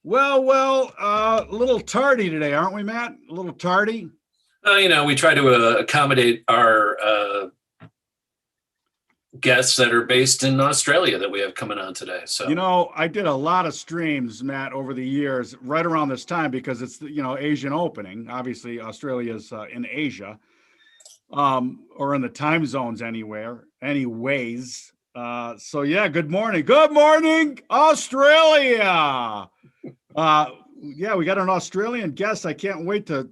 Well, a little tardy today, aren't we, Matt? A little tardy. We try to accommodate our guests that are based in Australia that we have coming on today. So, I did a lot of streams, Matt, over the years, right around this time because it's Asian opening. Obviously, Australia's in Asia, or in the time zones anywhere. Anyways, so yeah, good morning, Australia. Yeah, we got an Australian guest. I can't wait to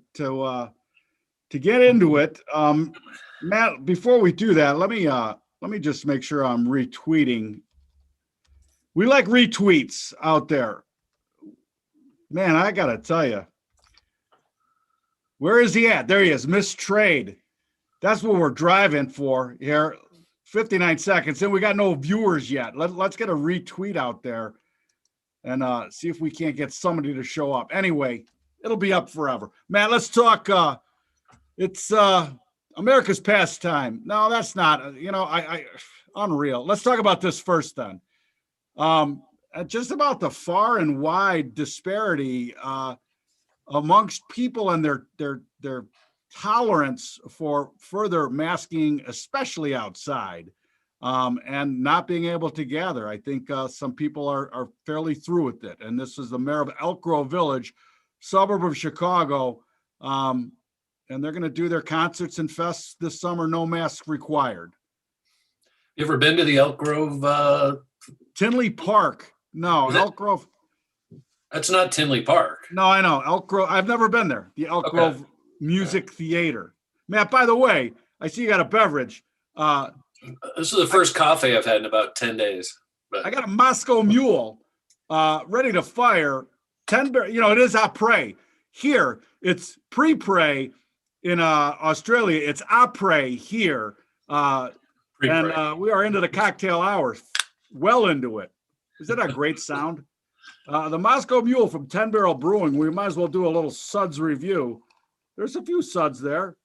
get into it. Matt, before we do that, let me just make sure I'm retweeting. We like retweets out there. Man, I gotta tell you. Where is he at? There he is. Missed trade. That's what we're driving for here. 59 seconds. And we got no viewers yet. Let's get a retweet out there and see if we can't get somebody to show up. Anyway, it'll be up forever. Matt, let's talk. It's America's pastime. No, that's not. I unreal. Let's talk about this first then. Just about the far and wide disparity amongst people and their tolerance for further masking, especially outside, and not being able to gather. I think some people are fairly through with it. And this is the mayor of Elk Grove Village, suburb of Chicago. And they're going to do their concerts and fests this summer, no mask required. You ever been to the Elk Grove? Tinley Park. No, Elk Grove. That's not Tinley Park. No, I know. Elk Grove. I've never been there. The Elk Grove Music Theater. Matt, by the way, I see you got a beverage. This is the first coffee I've had in about 10 days. But I got a Moscow Mule ready to fire. It is après. Here, it's pre-pray. In Australia, it's après here. And we are into the cocktail hours. Well into it. Is that a great sound? The Moscow Mule from 10 Barrel Brewing. We might as well do a little suds review. There's a few suds there.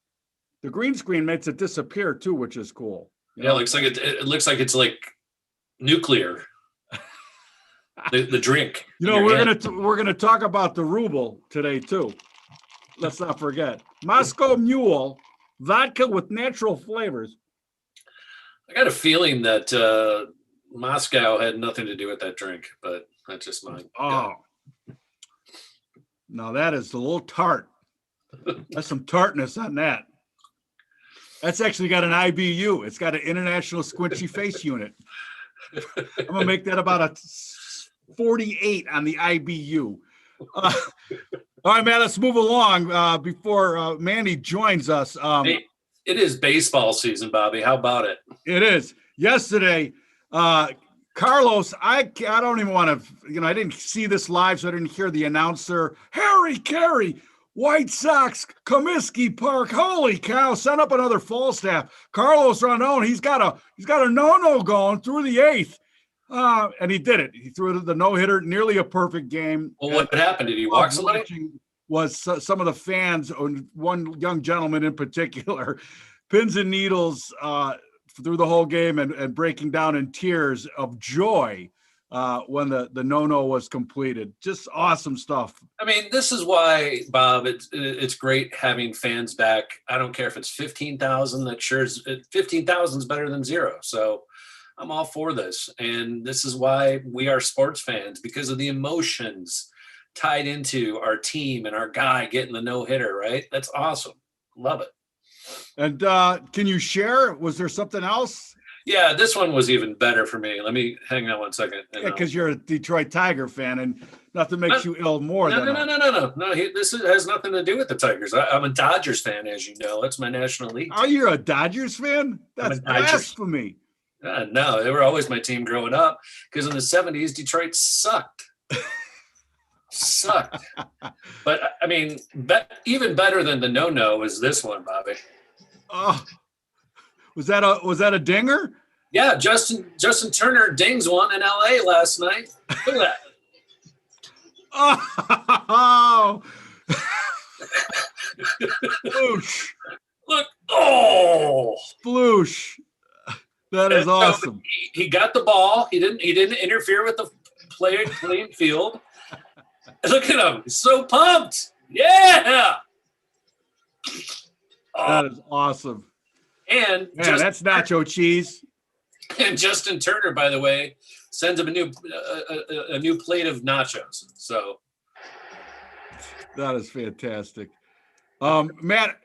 The green screen makes it disappear too, which is cool. It looks like it looks like it's like nuclear. the drink. We're gonna talk about the ruble today too. Let's not forget. Moscow Mule, vodka with natural flavors. I got a feeling that Moscow had nothing to do with that drink, but that's just mine. Oh, no, that is a little tart. That's some tartness on that. That's actually got an IBU. It's got an International Squinchy Face Unit. I'm going to make that about a 48 on the IBU. All right, man, let's move along before Manny joins us. Hey, it is baseball season, Bobby. How about it? It is. Yesterday, Carlos, I don't even want to, I didn't see this live, so I didn't hear the announcer. Harry Carey, White Sox, Comiskey Park. Holy cow! Send up another Falstaff. Carlos Rondon, he's got a no-no going through the eighth, and he did it. He threw the no-hitter, nearly a perfect game. Well, what happened? Did he walk somebody? Was some of the fans, one young gentleman in particular, pins and needles through the whole game and breaking down in tears of joy when the no-no was completed. Just awesome stuff. I mean, this is why, Bob, it's great having fans back. I don't care if it's 15,000. That sure is 15,000 is better than zero. So I'm all for this. And this is why we are sports fans, because of the emotions tied into our team and our guy getting the no-hitter, right? That's awesome. Love it. And can you share? Was there something else? Yeah, this one was even better for me. Let me hang on one second. Yeah, because you're a Detroit Tiger fan, and nothing makes you ill more than No. This has nothing to do with the Tigers. I'm a Dodgers fan, as you know. That's my National League team. Oh, you're a Dodgers fan? That's blasphemy. No, they were always my team growing up, because in the 70s, Detroit sucked. But I mean, even better than the no-no is this one, Bobby. Oh, was that a dinger? Yeah, Justin Turner dings one in LA last night. Look at that. Oh, sploosh. Look. Oh, sploosh. That is awesome. He got the ball. He didn't interfere with the playing field. Look at him. He's so pumped. Yeah. That is awesome. And man, that's Nacho Cheese. And Justin Turner, by the way, sends him a new plate of nachos. So that is fantastic. Matt,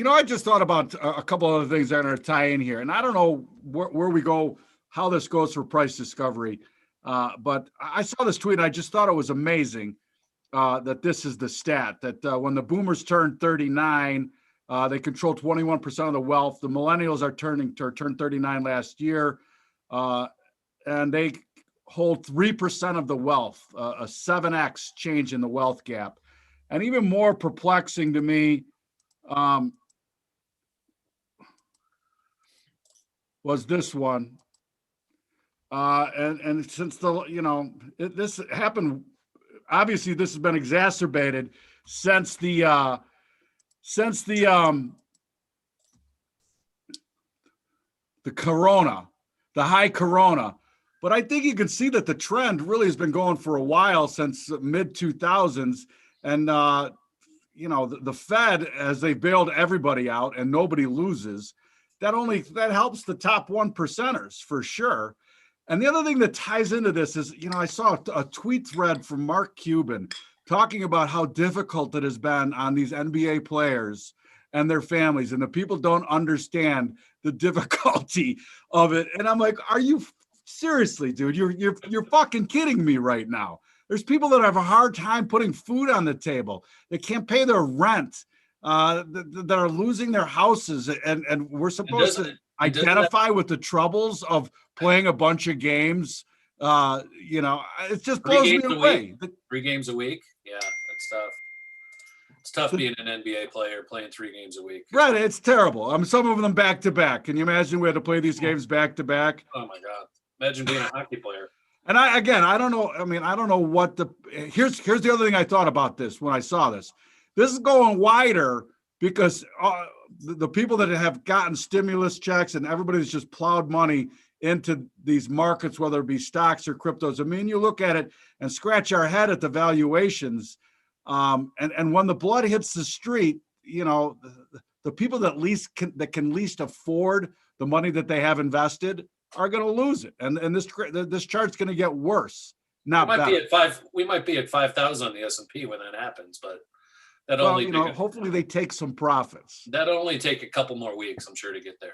I just thought about a couple other things that are going to tie in here, and I don't know where we go, how this goes for price discovery. But I saw this tweet and I just thought it was amazing that this is the stat that when the boomers turn 39, they control 21% of the wealth. The millennials are turned 39 last year, and they hold 3% of the wealth, a 7x change in the wealth gap. And even more perplexing to me was this one. And since this happened, obviously this has been exacerbated since the corona, the high corona. But I think you can see that the trend really has been going for a while, since mid 2000s. And the Fed, as they bailed everybody out and nobody loses, that helps the top 1%ers for sure. And the other thing that ties into this is, I saw a tweet thread from Mark Cuban talking about how difficult it has been on these NBA players and their families, and the people don't understand the difficulty of it. And I'm like, are you seriously, dude? You're fucking kidding me right now. There's people that have a hard time putting food on the table. They can't pay their rent, that are losing their houses, and we're supposed to identify with the troubles of playing a bunch of games. It just blows me away. 3 games a week. Yeah, that's tough. It's tough being an NBA player playing 3 games a week. Right, it's terrible. Some of them back to back. Can you imagine we had to play these games back to back? Oh my God! Imagine being a hockey player. And I don't know. I don't know what here's the other thing I thought about this when I saw this. This is going wider because the people that have gotten stimulus checks and everybody's just plowed money into these markets, whether it be stocks or cryptos. You look at it and scratch our head at the valuations. And when the blood hits the street, the people that can least afford the money that they have invested are going to lose it. And this chart's going to get worse. Not better. We might be at 5,000 on the S&P when that happens, but hopefully they take some profits. That'll only take a couple more weeks, I'm sure, to get there.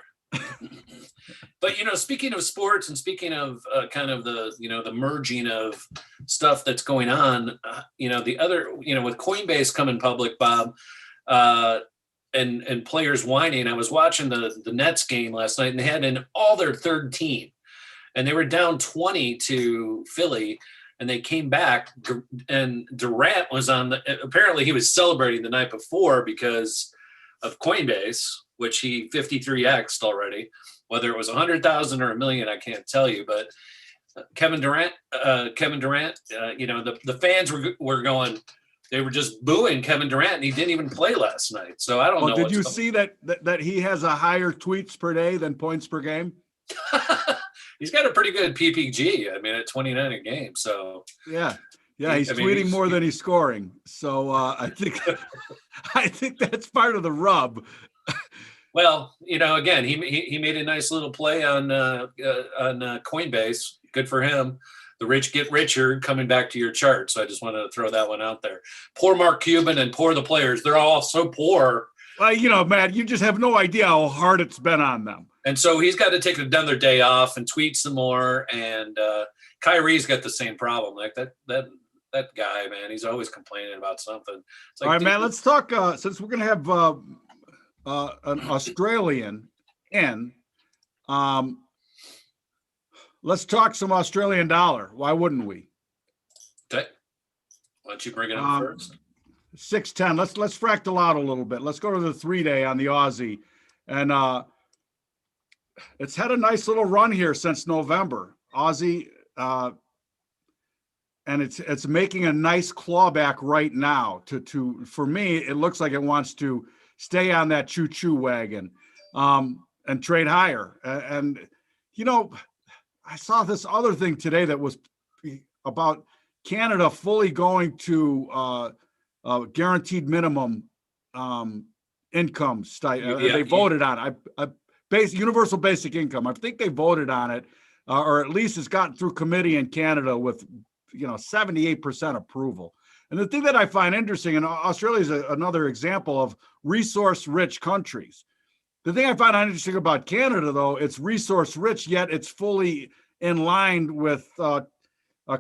But speaking of sports and speaking of kind of the merging of stuff that's going on, the other with Coinbase coming public, Bob, and players whining. I was watching the Nets game last night, and they had in all their third team, and they were down 20 to Philly, and they came back, and Durant was apparently he was celebrating the night before because of Coinbase, which he 53x'd already. Whether it was 100,000 or 1 million, I can't tell you. But Kevin Durant, the fans were going, they were just booing Kevin Durant, and he didn't even play last night. So I don't know. Did you see that he has a higher tweets per day than points per game? He's got a pretty good PPG. At 29 a game. So yeah, he's tweeting more than he's scoring. So I think that's part of the rub. Well, again, he made a nice little play on Coinbase. Good for him. The rich get richer, coming back to your chart. So I just wanted to throw that one out there. Poor Mark Cuban and poor the players. They're all so poor. Matt, you just have no idea how hard it's been on them. And so he's got to take another day off and tweet some more. And Kyrie's got the same problem. Like that guy, man, he's always complaining about something. It's like, all right, man, let's talk. Since we're going to have an Australian in, let's talk some Australian dollar. Why wouldn't we? Okay. Why don't you bring it up first? 610. Let's fractal out a little bit. Let's go to the 3-day on the Aussie. And it's had a nice little run here since November. Aussie, and it's making a nice clawback right now. For me, it looks like it wants to stay on that choo-choo wagon and trade higher. And I saw this other thing today that was about Canada fully going to guaranteed minimum income stipend. They voted on it. Universal basic income. I think they voted on it, or at least it's gotten through committee in Canada with 78% approval. And the thing that I find interesting, and Australia is another example of resource-rich countries. The thing I find interesting about Canada, though, it's resource-rich, yet it's fully in line with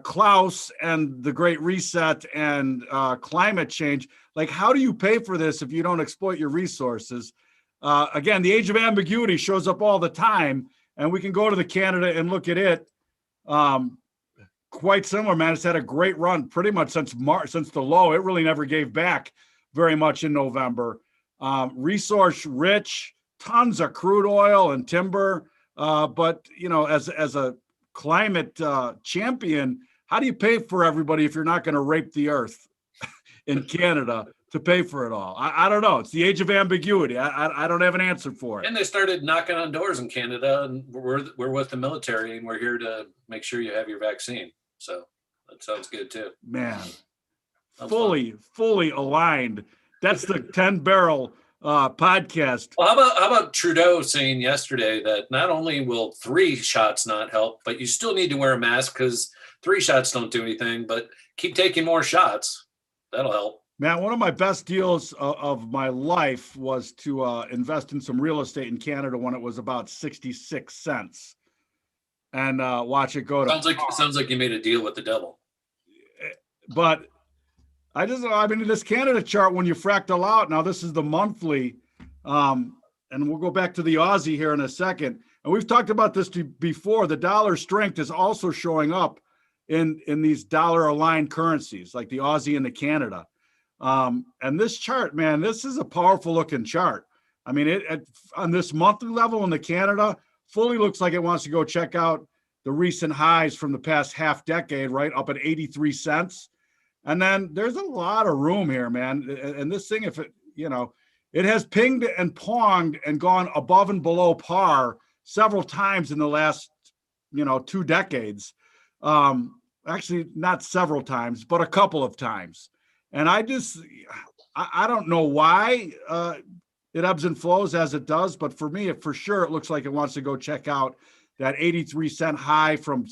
Klaus and the Great Reset and climate change. Like, how do you pay for this if you don't exploit your resources? Again, the age of ambiguity shows up all the time, and we can go to the Canada and look at it. Quite similar, man. It's had a great run pretty much since March, since the low. It really never gave back very much in November. Resource rich, tons of crude oil and timber. But as a climate champion, how do you pay for everybody if you're not going to rape the earth in Canada to pay for it all? I don't know. It's the age of ambiguity. I don't have an answer for it. And they started knocking on doors in Canada, and we're with the military, and we're here to make sure you have your vaccine. So that sounds good too. Man, fully aligned. That's the 10 barrel podcast. Well, how about Trudeau saying yesterday that not only will 3 shots not help, but you still need to wear a mask because 3 shots don't do anything, but keep taking more shots. That'll help. Man, one of my best deals of my life was to invest in some real estate in Canada when it was about 66 cents. And watch it go to. Sounds like you made a deal with the devil. But this Canada chart, when you fractal out, now this is the monthly, and we'll go back to the Aussie here in a second. And we've talked about this before. The dollar strength is also showing up in these dollar aligned currencies like the Aussie and the Canada. And this chart, man, this is a powerful looking chart. I mean, on this monthly level in the Canada, fully looks like it wants to go check out the recent highs from the past half decade, right up at 83 cents. And then there's a lot of room here, man. And this thing, if it has pinged and ponged and gone above and below par several times in the last, 2 decades. Actually, not several times, but a couple of times. And I don't know why it ebbs and flows as it does, but for me, for sure, it looks like it wants to go check out that 83 cent high from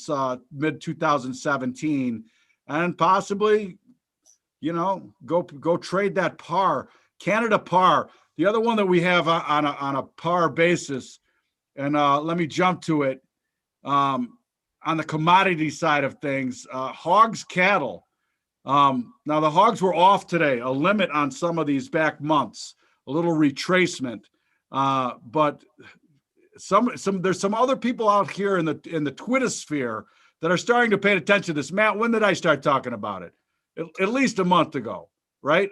mid 2017, and possibly, go trade that par, Canada par. The other one that we have on a par basis, and let me jump to it. On the commodity side of things, hogs, cattle. Now the hogs were off today, a limit on some of these back months. A little retracement, but there's some other people out here in the Twitter sphere that are starting to pay attention to this. Matt, when did I start talking about it? At least a month ago, right?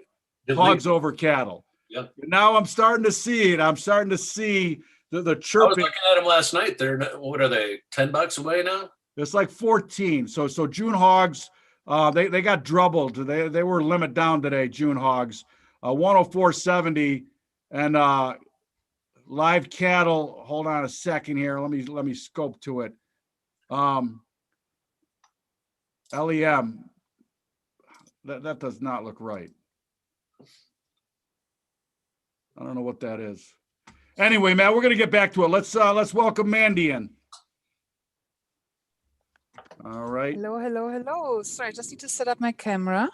Hogs over cattle. Yep. Now I'm starting to see it. I'm starting to see the chirping. I was looking at them last night. What are they? $10 away now? It's like 14. So June hogs, they got drubbled. They were limit down today. June hogs. 104.70, and live cattle. Hold on a second here. Let me scope to it. LEM. That does not look right. I don't know what that is. Anyway, man, we're gonna get back to it. Let's welcome Mandy in. All right. Hello. Sorry, I just need to set up my camera.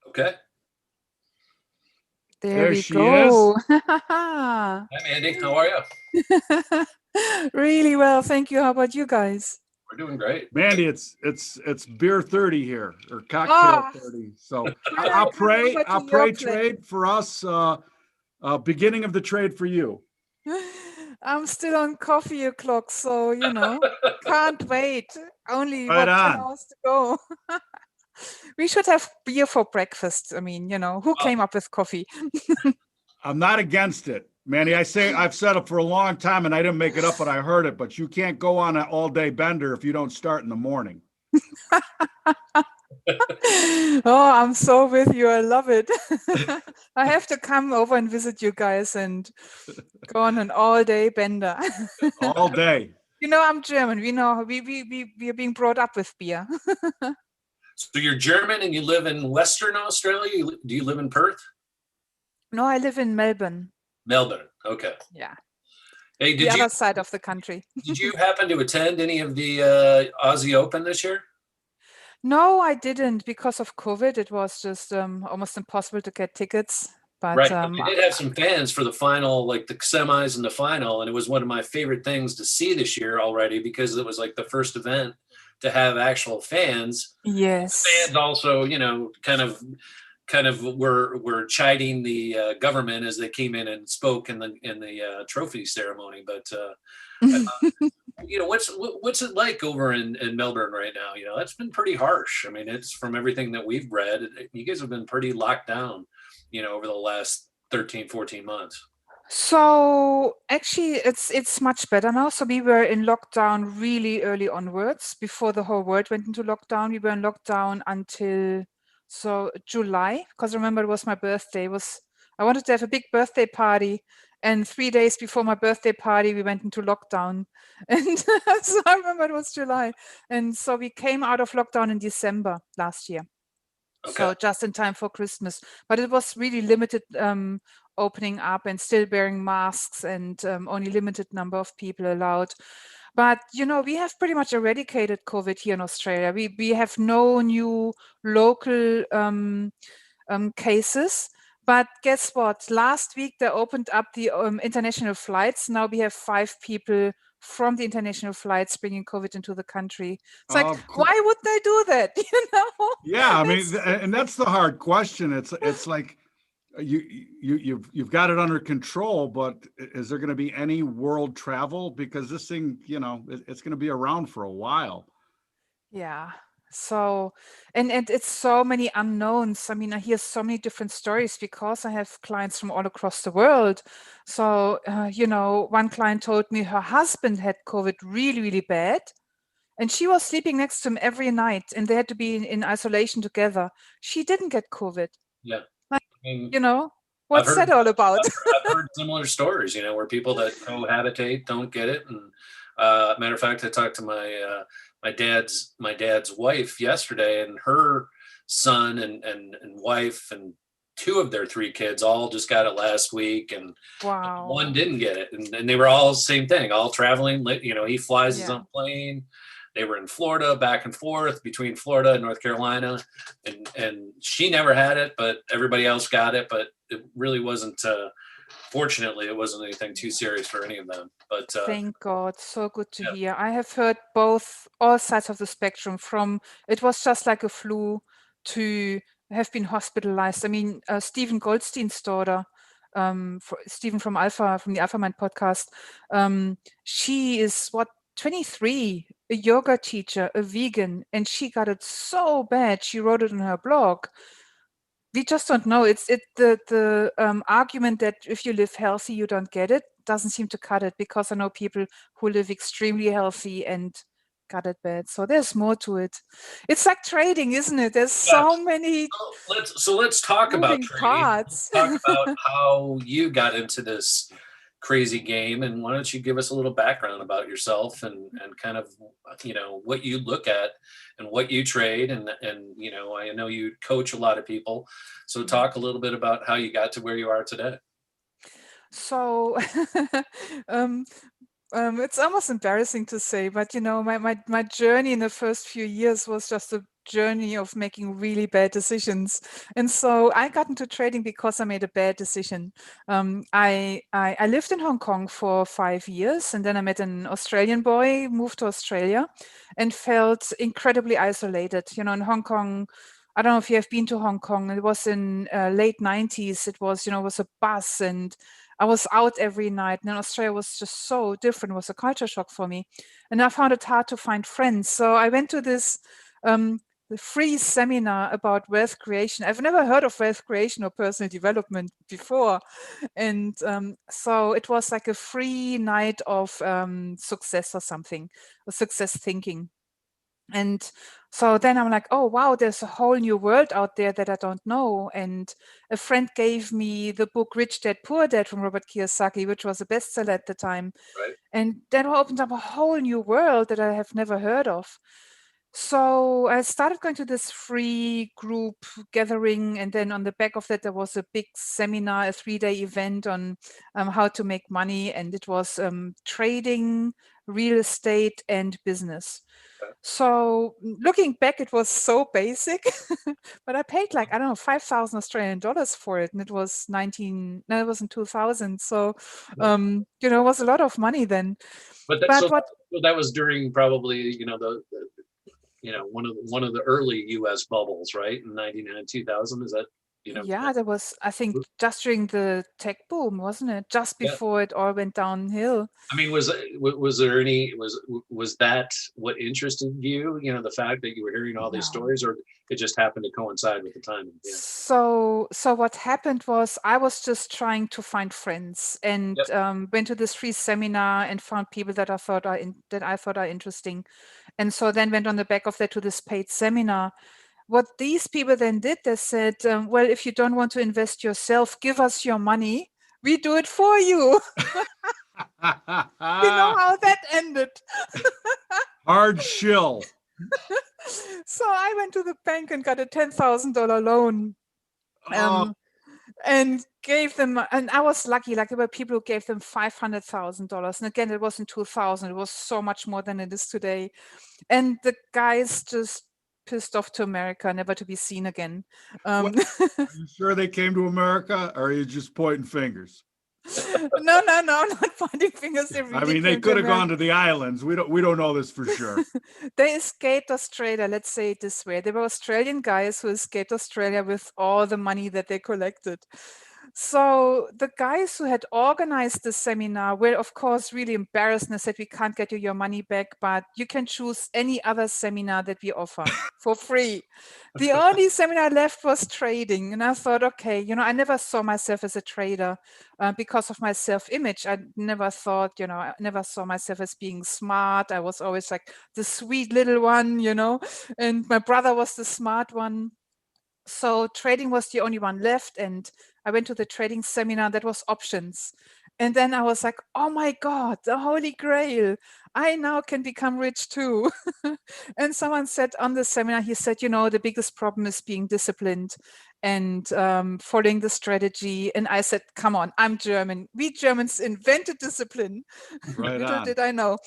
Okay. There we she go. Hi, Mandy. How are you? Really well, thank you. How about you guys? We're doing great. Mandy, it's beer 30 here, or cocktail 30. So I'll pray trade for us. Beginning of the trade for you. I'm still on coffee o'clock, so can't wait. Only Right 10 on. hours to go. We should have beer for breakfast. I mean, who came up with coffee? I'm not against it, Mandy. I've said it for a long time, and I didn't make it up, but I heard it. But you can't go on an all-day bender if you don't start in the morning. Oh, I'm so with you. I love it. I have to come over and visit you guys and go on an all-day bender. All day. I'm German. We know we are being brought up with beer. So you're German and you live in Western Australia? Do you live in Perth? No, I live in Melbourne. Melbourne. Okay. Yeah. Hey, The other side of the country. did you happen to attend any of the Aussie Open this year? No, I didn't because of COVID. It was just almost impossible to get tickets. But Right. But they did have some fans for the final, like the semis and the final. And it was one of my favorite things to see this year already because it was like the first event to have actual fans. yes. Fans also, kind of were chiding the government as they came in and spoke in the trophy ceremony. But what's it like over in Melbourne right now? It's been pretty harsh. I mean, it's from everything that we've read, you guys have been pretty locked down, over the last 13, 14 months. So actually it's much better now. So we were in lockdown really early onwards before the whole world went into lockdown. We were in lockdown until July, because remember it was my birthday. I wanted to have a big birthday party, and 3 days before my birthday party we went into lockdown. And so I remember it was July. And so we came out of lockdown in December last year. Okay. So just in time for Christmas, but it was really limited opening up and still wearing masks and only limited number of people allowed. But we have pretty much eradicated COVID here in Australia. We have no new local cases. But guess what? Last week they opened up the international flights. Now we have 5 people from the international flights bringing COVID into the country. It's like, why would they do that? Yeah, I mean, and that's the hard question. It's like you've got it under control, but is there going to be any world travel? Because this thing, it's going to be around for a while. Yeah. So, and it's so many unknowns. I mean, I hear so many different stories because I have clients from all across the world. So, one client told me her husband had COVID really, really bad. And she was sleeping next to him every night and they had to be in isolation together. She didn't get COVID. Yeah. Like, I mean, what's that all about? I've heard similar stories, where people that cohabitate don't get it. And matter of fact, I talked to my dad's wife yesterday, and her son and wife and 2 of their 3 kids all just got it last week, and wow. one didn't get it, and they were all same thing, all traveling. He flies his own plane. They were in Florida, back and forth between Florida and North Carolina, and she never had it, but everybody else got it. But it really wasn't. Fortunately, it wasn't anything too serious for any of them. But thank God, so good to hear. I have heard all sides of the spectrum. From it was just like a flu to have been hospitalized. I mean, Stephen Goldstein's daughter, Stephen from the Alpha Mind podcast, she is 23, a yoga teacher, a vegan, and she got it so bad. She wrote it on her blog. We just don't know. The argument that if you live healthy, you don't get it doesn't seem to cut it, because I know people who live extremely healthy and got it bad. So there's more to it. It's like trading, isn't it? There's so many. Let's talk about trading. Parts. Let's talk about how you got into this crazy game, and why don't you give us a little background about yourself and kind of what you look at and what you trade, and I know you coach a lot of people, so talk a little bit about how you got to where you are today. So it's almost embarrassing to say, but my journey in the first few years was just a journey of making really bad decisions. And so I got into trading because I made a bad decision. I lived in Hong Kong for 5 years, and then I met an Australian boy, moved to Australia, and felt incredibly isolated. In Hong Kong, I don't know if you have been to Hong Kong. It was in late 90s. It was, was a bus, and I was out every night. And Australia was just so different. It was a culture shock for me. And I found it hard to find friends. So I went to this free seminar about wealth creation. I've never heard of wealth creation or personal development before. And so it was like a free night of success or something, or success thinking. And so then I'm like, oh, wow, there's a whole new world out there that I don't know. And a friend gave me the book Rich Dad, Poor Dad from Robert Kiyosaki, which was a bestseller at the time. Right. And that opened up a whole new world that I have never heard of. So I started going to this free group gathering. And then on the back of that, there was a big seminar, a 3-day event on how to make money. And it was trading, real estate, and business. So looking back, it was so basic, but I paid like, I don't know, 5,000 Australian dollars for it. And it was it was in 2000. So, it was a lot of money then. But But what, that was during probably, one of the early U.S. bubbles, right? In 99, 2000. Is that, yeah, there was, I think, just during the tech boom, wasn't it? Just Yeah. before it all went downhill. I mean, was that what interested you? The fact that you were hearing all these No. stories, or it just happened to coincide with the timing? Yeah. So what happened was I was just trying to find friends and went to this free seminar and found people that I thought are interesting. And so then went on the back of that to this paid seminar. What these people then did, they said, well, if you don't want to invest yourself, give us your money. We do it for you. You know how that ended. Hard shill. So I went to the bank and got a $10,000 loan. Oh, And gave them, and I was lucky, like there were people who gave them $500,000. And again, it was in 2000. It was so much more than it is today. And the guys just pissed off to America, never to be seen again. are you sure they came to America, or are you just pointing fingers? No, not pointing fingers. They really I mean, they came to could have America. gone to the islands. We don't know this for sure. They escaped Australia, let's say it this way. They were Australian guys who escaped Australia with all the money that they collected. So the guys who had organized the seminar were, of course, really embarrassed and said, we can't get you your money back, but you can choose any other seminar that we offer for free. The only seminar left was trading. And I thought, okay, I never saw myself as a trader because of my self-image. I never thought, I never saw myself as being smart. I was always like the sweet little one, and my brother was the smart one. So trading was the only one left. And I went to the trading seminar that was options. And then I was like, oh my God, the Holy Grail. I now can become rich too. And someone said on the seminar, he said, the biggest problem is being disciplined and following the strategy. And I said, come on, I'm German. We Germans invented discipline. Right Little on. did I know.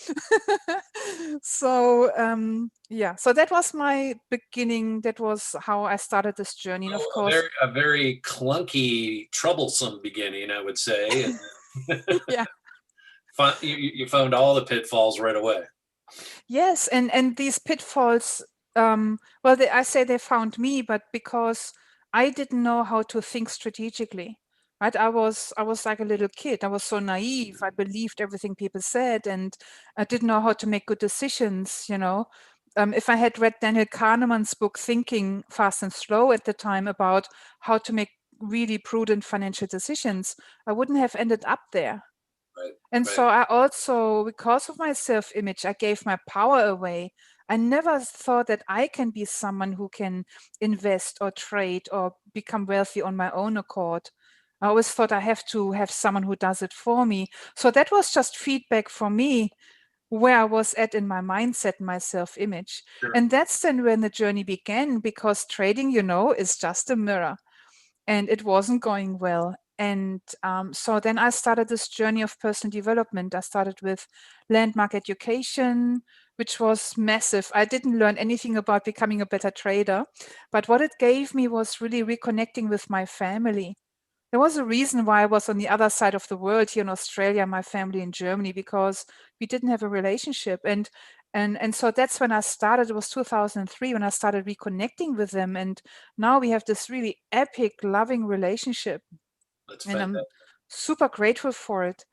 So so that was my beginning. That was how I started this journey. And of course, a very clunky, troublesome beginning, I would say. yeah. You found all the pitfalls right away. Yes, and these pitfalls, I say they found me, but because I didn't know how to think strategically, right? I was like a little kid. I was so naive. I believed everything people said, and I didn't know how to make good decisions. If I had read Daniel Kahneman's book Thinking Fast and Slow at the time about how to make really prudent financial decisions, I wouldn't have ended up there. Right. And so I also, because of my self-image, I gave my power away. I never thought that I can be someone who can invest or trade or become wealthy on my own accord. I always thought I have to have someone who does it for me. So that was just feedback for me where I was at in my mindset, my self-image. Sure. And that's then when the journey began, because trading, is just a mirror. And it wasn't going well. And so then I started this journey of personal development. I started with landmark education, which was massive. I didn't learn anything about becoming a better trader, but what it gave me was really reconnecting with my family. There was a reason why I was on the other side of the world here in Australia, my family in Germany, because we didn't have a relationship. And so that's when I started. It was 2003 when I started reconnecting with them. And now we have this really epic, loving relationship. That's And fantastic. I'm super grateful for it.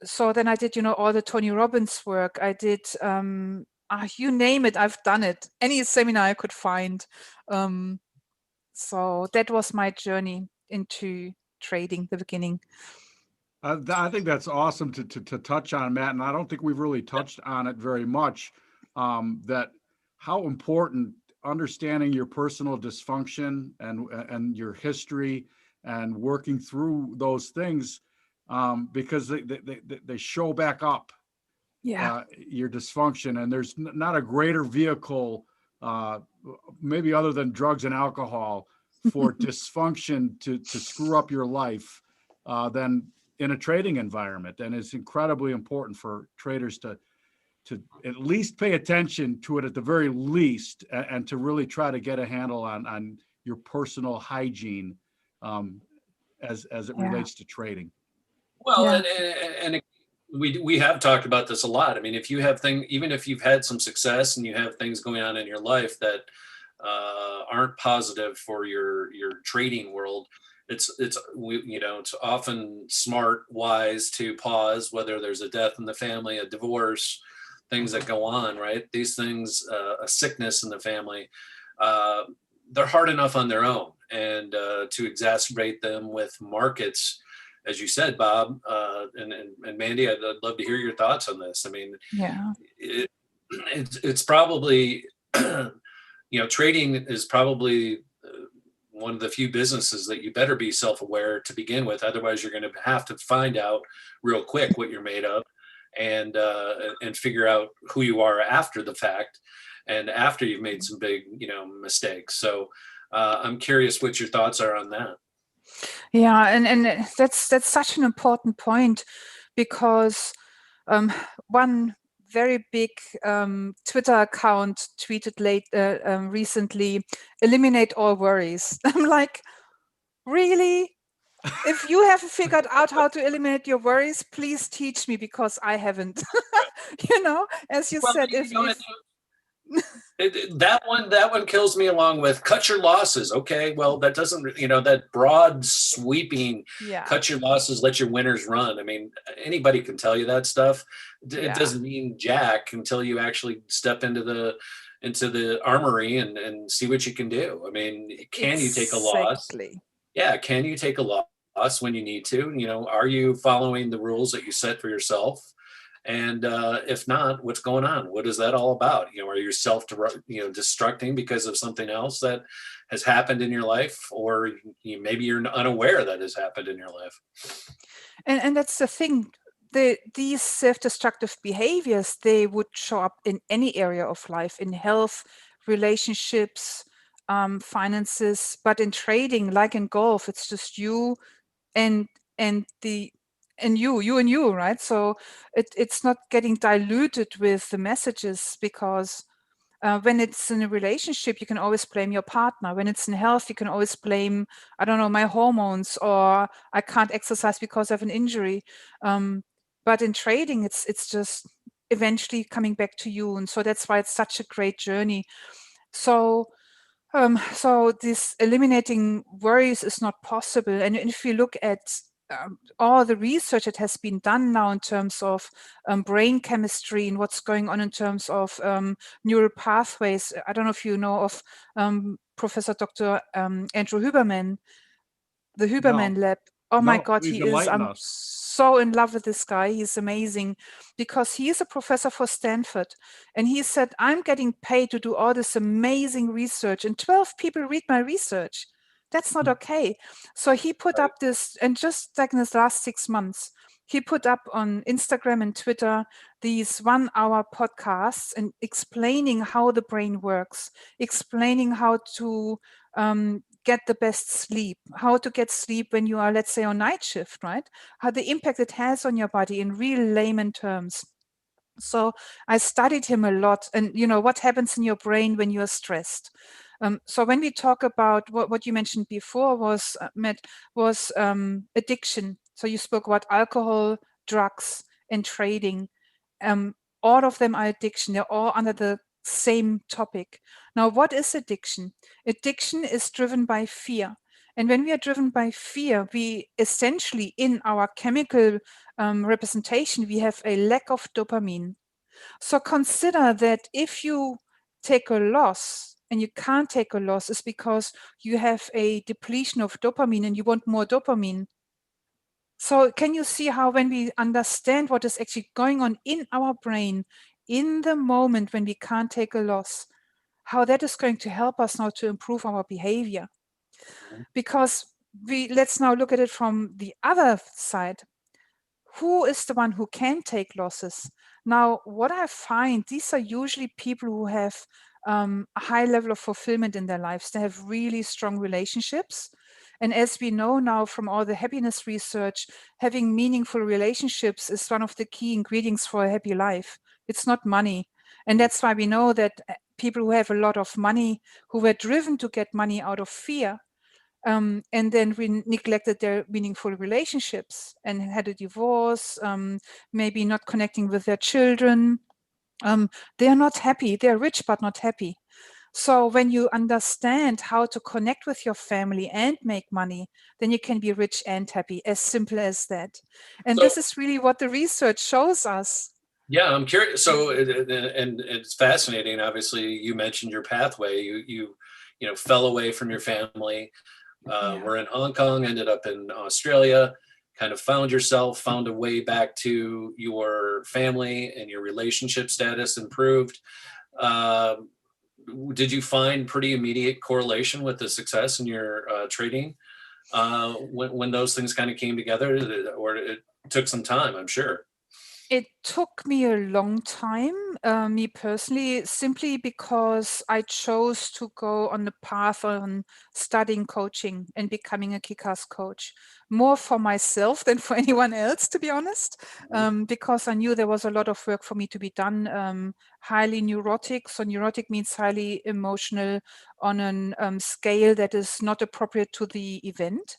So then I did, all the Tony Robbins work. I did, you name it, I've done it. Any seminar I could find. So that was my journey into trading, the beginning. I think that's awesome to touch on, Matt, and I don't think we've really touched on it very much. That how important understanding your personal dysfunction and your history and working through those things, because they show back up your dysfunction. And there's not a greater vehicle, maybe other than drugs and alcohol, for dysfunction to screw up your life than in a trading environment. And it's incredibly important for traders to at least pay attention to it at the very least, and to really try to get a handle on your personal hygiene as it relates to trading. Well, and we have talked about this a lot. I mean, if you have even if you've had some success and you have things going on in your life that aren't positive for your trading world, it's often smart, wise to pause, whether there's a death in the family, a divorce, things that go on, right? These things, a sickness in the family, they're hard enough on their own, and to exacerbate them with markets, as you said, Bob, and Mandy, I'd love to hear your thoughts on this. I mean, it's probably, trading is probably one of the few businesses that you better be self-aware to begin with. Otherwise, you're going to have to find out real quick what you're made of, and figure out who you are after the fact, and after you've made some big, mistakes. So I'm curious what your thoughts are on that. Yeah, and that's such an important point, because one very big Twitter account tweeted recently, "Eliminate all worries." I'm like, really? If you have figured out how to eliminate your worries, please teach me, because I haven't. As you said, that one kills me, along with cut your losses. Okay, well, that doesn't, that broad sweeping, cut your losses, let your winners run. I mean, anybody can tell you that stuff. It doesn't mean jack until you actually step into the armory and see what you can do. I mean, can you take a loss? Yeah, can you take a loss when you need to? Are you following the rules that you set for yourself? And if not, what's going on? What is that all about? Are you destructing because of something else that has happened in your life, or maybe you're unaware that has happened in your life? And that's the thing. These self-destructive behaviors, they would show up in any area of life, in health, relationships, finances. But in trading, like in golf, it's just you and you, right? So it's not getting diluted with the messages, because when it's in a relationship, you can always blame your partner. When it's in health, you can always blame, I don't know, my hormones, or I can't exercise because I have an injury. But in trading, it's just eventually coming back to you. And so that's why it's such a great journey. So this eliminating worries is not possible. And if you look at all the research that has been done now in terms of brain chemistry and what's going on in terms of neural pathways, I don't know if you know of Professor Dr. Andrew Huberman, the Huberman Lab. Oh my God, I'm so in love with this guy. He's amazing, because he is a professor for Stanford. And he said, I'm getting paid to do all this amazing research, and 12 people read my research. That's not okay. So he put up this, and just like in the last 6 months, he put up on Instagram and Twitter these 1-hour podcasts, and explaining how the brain works, explaining how to get the best sleep, how to get sleep when you are, let's say, on night shift, right? How the impact it has on your body in real layman terms. So I studied him a lot, and what happens in your brain when you are stressed. So when we talk about what you mentioned before was, Matt, was addiction. So you spoke about alcohol, drugs, and trading. All of them are addiction. They're all under the same topic. Now, what is addiction? Addiction is driven by fear. And when we are driven by fear, we essentially, in our chemical representation, we have a lack of dopamine. So consider that if you take a loss, and you can't take a loss, is because you have a depletion of dopamine and you want more dopamine. So can you see how, when we understand what is actually going on in our brain in the moment when we can't take a loss, how that is going to help us now to improve our behavior. Mhm. Because let's now look at it from the other side. Who is the one who can take losses? Now, what I find, these are usually people who have a high level of fulfillment in their lives. They have really strong relationships. And as we know now from all the happiness research, having meaningful relationships is one of the key ingredients for a happy life. It's not money. And that's why we know that people who have a lot of money, who were driven to get money out of fear, and then we neglected their meaningful relationships and had a divorce, maybe not connecting with their children. They are not happy. They're rich, but not happy. So when you understand how to connect with your family and make money, then you can be rich and happy, as simple as that. And So, this is really what the research shows us. yeah, I'm curious. So, and it's fascinating. Obviously, you mentioned your pathway. You know, fell away from your family. Yeah. Were in Hong Kong, ended up in Australia, kind of found yourself, found a way back to your family, and your relationship status improved. Um, did you find pretty immediate correlation with the success in your trading when those things kind of came together, or it took some time, I'm sure? It took me a long time, me personally, simply because I chose to go on the path on studying coaching and becoming a kick-ass coach, more for myself than for anyone else, to be honest, because I knew there was a lot of work for me to be done. Highly neurotic. So neurotic means highly emotional on a scale that is not appropriate to the event.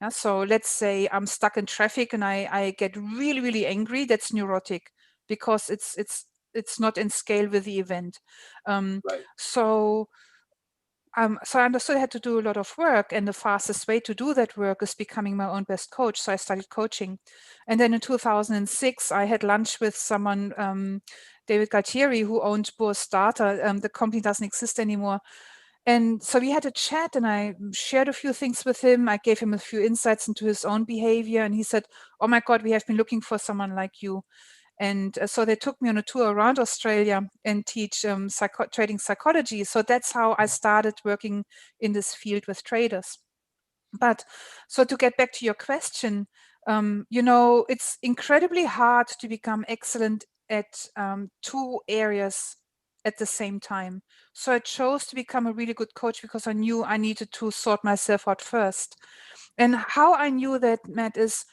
Yeah, so let's say I'm stuck in traffic and I get really, really angry. That's neurotic because it's not in scale with the event. Right. So I understood I had to do a lot of work, and the fastest way to do that work is becoming my own best coach. So I started coaching. And then in 2006, I had lunch with someone, David Galtieri, who owned Bourse Data. The company doesn't exist anymore. And so we had a chat, and I shared a few things with him. I gave him a few insights into his own behavior. And he said, "Oh my God, we have been looking for someone like you." And so they took me on a tour around Australia and teach trading psychology. So that's how I started working in this field with traders. But so to get back to your question, you know, it's incredibly hard to become excellent at two areas at the same time. So I chose to become a really good coach because I knew I needed to sort myself out first. And how I knew that, Matt, is,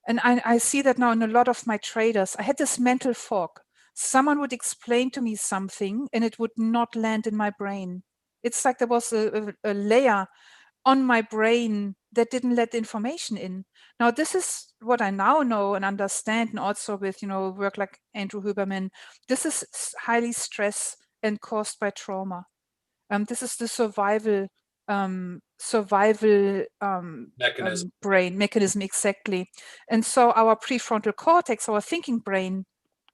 and I see that now in a lot of my traders, I had this mental fog. Someone would explain to me something and it would not land in my brain. It's like there was a layer on my brain that didn't let the information in. Now, this is what I now know and understand, and also with, you know, work like Andrew Huberman. This is highly stress and caused by trauma. This is the survival brain mechanism, exactly. And so our prefrontal cortex, our thinking brain,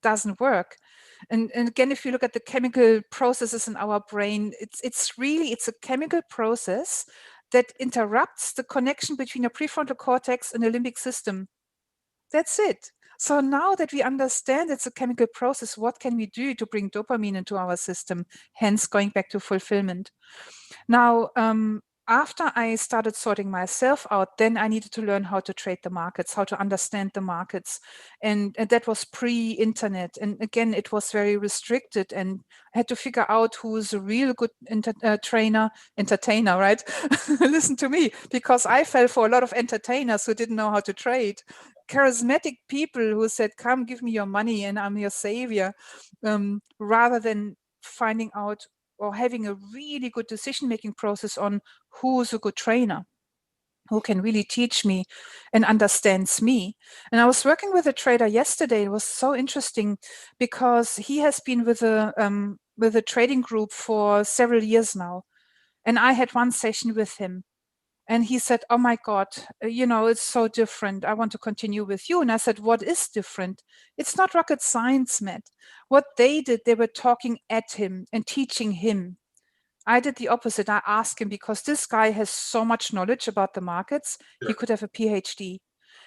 doesn't work. And again, if you look at the chemical processes in our brain, it's a chemical process that interrupts the connection between your prefrontal cortex and the limbic system. That's it. So now that we understand it's a chemical process, what can we do to bring dopamine into our system? Hence, going back to fulfillment. Now, after I started sorting myself out, then I needed to learn how to trade the markets, how to understand the markets. And that was pre-internet. And again, it was very restricted. And I had to figure out who's a real good entertainer, right? Listen to me, because I fell for a lot of entertainers who didn't know how to trade. Charismatic people who said, "Come, give me your money and I'm your savior," rather than finding out or having a really good decision-making process on who's a good trainer, who can really teach me and understands me. And I was working with a trader yesterday. It was so interesting because he has been with a trading group for several years now. And I had one session with him. And he said, "Oh my God, you know, it's so different. I want to continue with you." And I said, "What is different?" It's not rocket science, Matt. What they did, they were talking at him and teaching him. I did the opposite. I asked him because this guy has so much knowledge about the markets. He Sure. could have a PhD.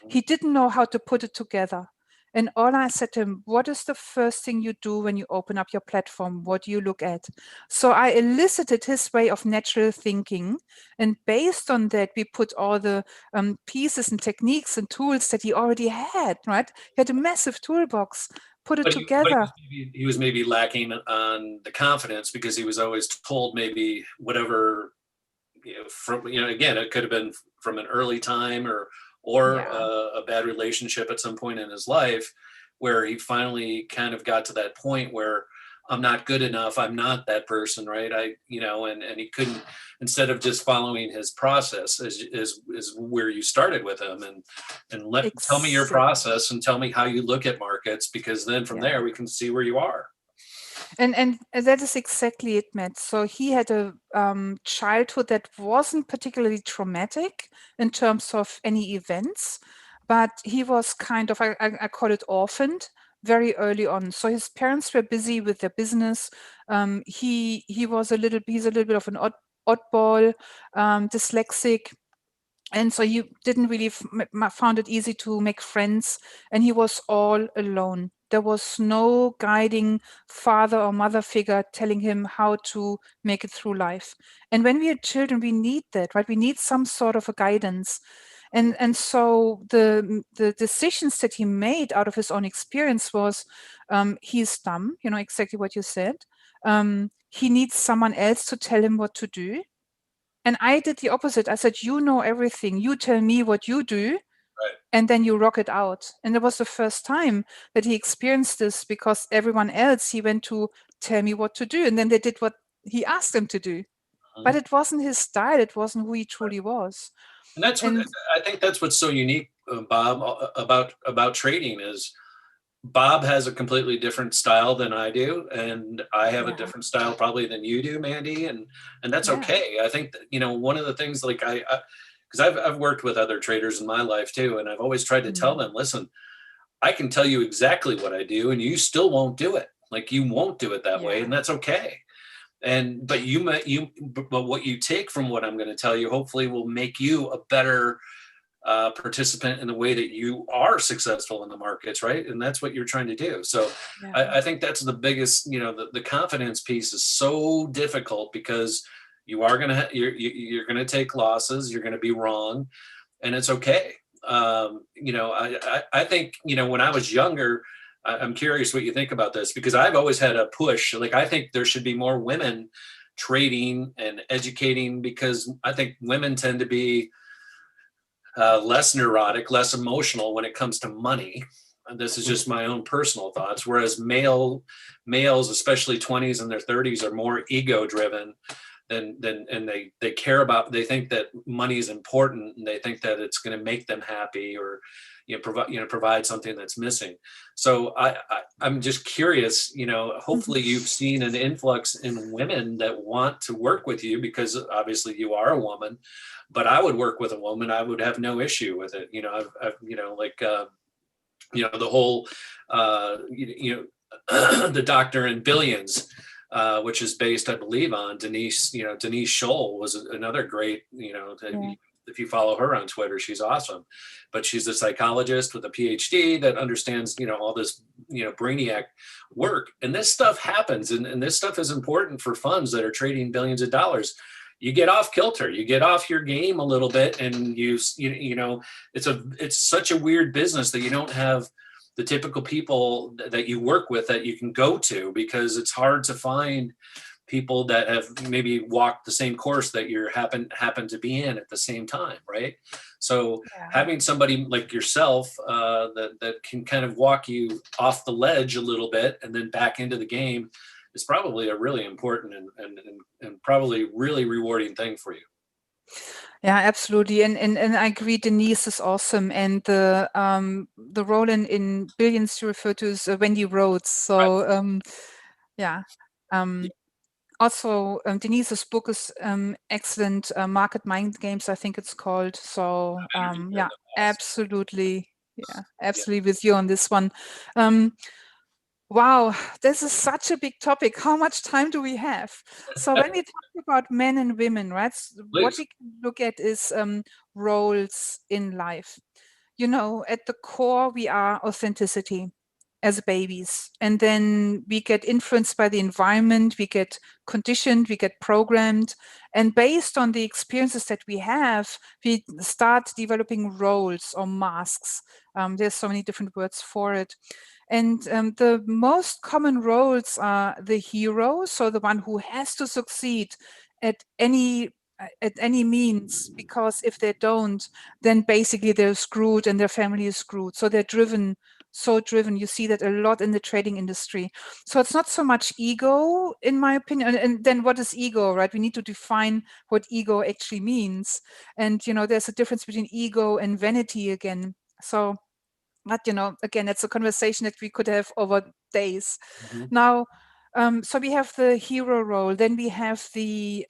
He didn't know how to put it together. And all I said to him, what is the first thing you do when you open up your platform? What do you look at? So I elicited his way of natural thinking. And based on that, we put all the pieces and techniques and tools that he already had, right? He had a massive toolbox, put it But together. he was maybe lacking on the confidence because he was always told maybe whatever, from, again, it could have been from an early time or Yeah. a bad relationship at some point in his life, where he finally kind of got to that point where I'm not good enough. I'm not that person, right? And he couldn't, instead of just following his process is where you started with him, and tell me your Exactly. process and tell me how you look at markets, because then from Yeah. there we can see where you are. And that is exactly it, Matt. So he had a childhood that wasn't particularly traumatic in terms of any events, but he was kind of, I call it orphaned very early on. So his parents were busy with their business. He was he's a little bit of an oddball, dyslexic. And so you didn't really found it easy to make friends, and he was all alone. There was no guiding father or mother figure telling him how to make it through life. And when we are children, we need that, right? We need some sort of a guidance. And so the decisions that he made out of his own experience was, he's dumb, exactly what you said. He needs someone else to tell him what to do. And I did the opposite. I said, you know everything. You tell me what you do, Right. and then you rock it out. And it was the first time that he experienced this, because everyone else he went to tell me what to do. And then they did what he asked them to do. But it wasn't his style. It wasn't who he truly was. And that's what I think that's what's so unique, Bob, about trading is Bob has a completely different style than I do, and I have a different style probably than you do, Mandy, and that's okay. I think that, one of the things, like because I've worked with other traders in my life too, and I've always tried to tell them, listen, I can tell you exactly what I do, and you still won't do it. Like, you won't do it that way, and that's okay. But what you take from what I'm going to tell you hopefully will make you a better participant in the way that you are successful in the markets, right? And that's what you're trying to do. So I think that's the biggest, the confidence piece is so difficult, because you are gonna you're gonna take losses, you're gonna be wrong, and it's okay. I think, when I was younger, I'm curious what you think about this, because I've always had a push. Like, I think there should be more women trading and educating, because I think women tend to be less neurotic, less emotional when it comes to money. And this is just my own personal thoughts. Whereas males, especially 20s and their 30s, are more ego driven and they care about, they think that money is important, and they think that it's going to make them happy, or provide something that's missing. So I'm just curious, hopefully you've seen an influx in women that want to work with you, because obviously you are a woman. But I would work with a woman. I would have no issue with it. The whole, the Doctor in Billions, which is based, I believe, on Denise Scholl was another great, if you follow her on Twitter, she's awesome. But she's a psychologist with a PhD that understands, all this, brainiac work. And this stuff happens. And this stuff is important for funds that are trading billions of dollars. You get off kilter, you get off your game a little bit, and it's such a weird business that you don't have the typical people that you work with that you can go to, because it's hard to find people that have maybe walked the same course that you happen to be in at the same time, right? So having somebody like yourself that can kind of walk you off the ledge a little bit and then back into the game is probably a really important and probably really rewarding thing for you. Yeah, absolutely. And I agree, Denise is awesome. And the role in Billions you refer to is Wendy Rhodes. So also Denise's book is excellent, Market Mind Games, I think it's called. So absolutely. Yeah, absolutely with you on this one. Wow, this is such a big topic. How much time do we have? So when we talk about men and women, right, what we can look at is roles in life. you know, at the core, we are authenticity as babies. And then we get influenced by the environment, we get conditioned, we get programmed. And based on the experiences that we have, we start developing roles or masks. There's so many different words for it. And the most common roles are the hero, so the one who has to succeed at any means, because if they don't, then basically they're screwed and their family is screwed. So they're driven, so driven. You see that a lot in the trading industry. So it's not so much ego, in my opinion. And then what is ego, right? We need to define what ego actually means. And, you know, there's a difference between ego and vanity again. So, but, you know, again, it's a conversation that we could have over days. Now, so we have the hero role, then we have the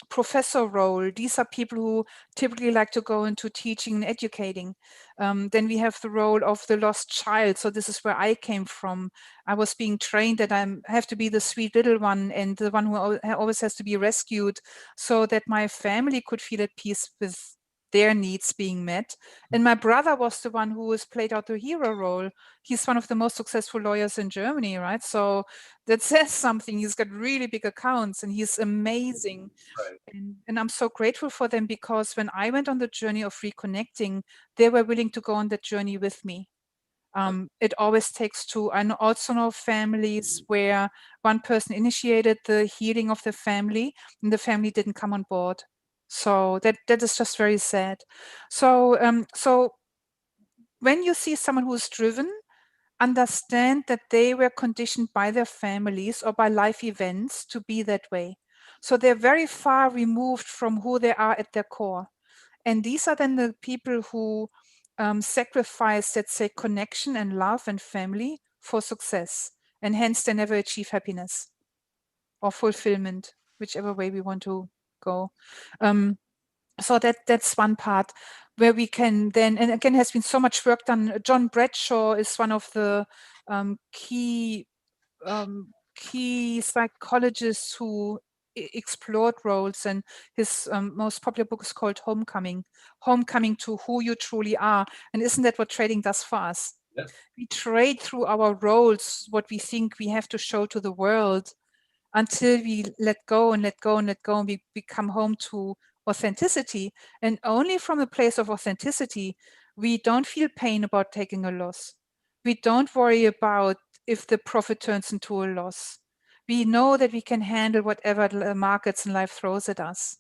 professor role. These are people who typically like to go into teaching and educating. Then we have the role of the lost child. So this is where I came from. I was being trained that I have to be the sweet little one and the one who always has to be rescued, so that my family could feel at peace with their needs being met. And my brother was the one who has played out the hero role. He's one of the most successful lawyers in Germany, right? So that says something. He's got really big accounts and he's amazing. Right. And I'm so grateful for them, because when I went on the journey of reconnecting, they were willing to go on that journey with me. It always takes two. I also know families where one person initiated the healing of the family and the family didn't come on board. So that is just very sad. So so when you see someone who is driven, understand that they were conditioned by their families or by life events to be that way. So they're very far removed from who they are at their core. And these are then the people who sacrifice, let's say, connection and love and family for success. And hence they never achieve happiness or fulfillment, whichever way we want to go. So that's one part where we can then, and again, has been so much work done. John Bradshaw is one of the key psychologists who explored roles, and his most popular book is called Homecoming to Who You Truly Are. And isn't that what trading does for us? Yeah. We trade through our roles, what we think we have to show to the world, until we let go and let go and let go, and we come home to authenticity. And only from a place of authenticity, we don't feel pain about taking a loss. We don't worry about if the profit turns into a loss. We know that we can handle whatever the markets and life throws at us,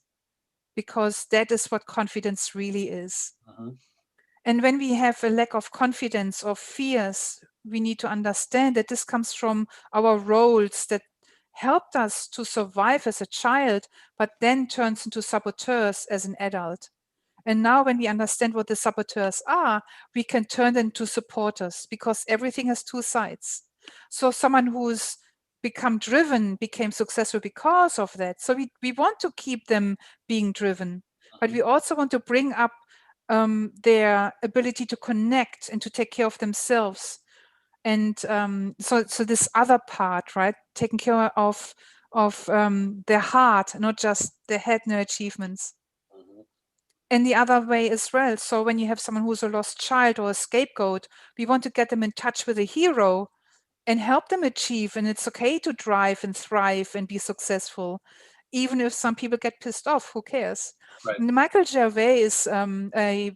because that is what confidence really is. And when we have a lack of confidence or fears, we need to understand that this comes from our roles that helped us to survive as a child, but then turns into saboteurs as an adult. And now when we understand what the saboteurs are, we can turn them to supporters, because everything has two sides. So someone who's become driven became successful because of that. So we want to keep them being driven, but we also want to bring up their ability to connect and to take care of themselves. And so this other part, right, taking care of their heart, not just their head, no achievements. And the other way as well. So when you have someone who's a lost child or a scapegoat, we want to get them in touch with a hero and help them achieve. And it's okay to drive and thrive and be successful, even if some people get pissed off. Who cares? Right. And Michael Gervais is a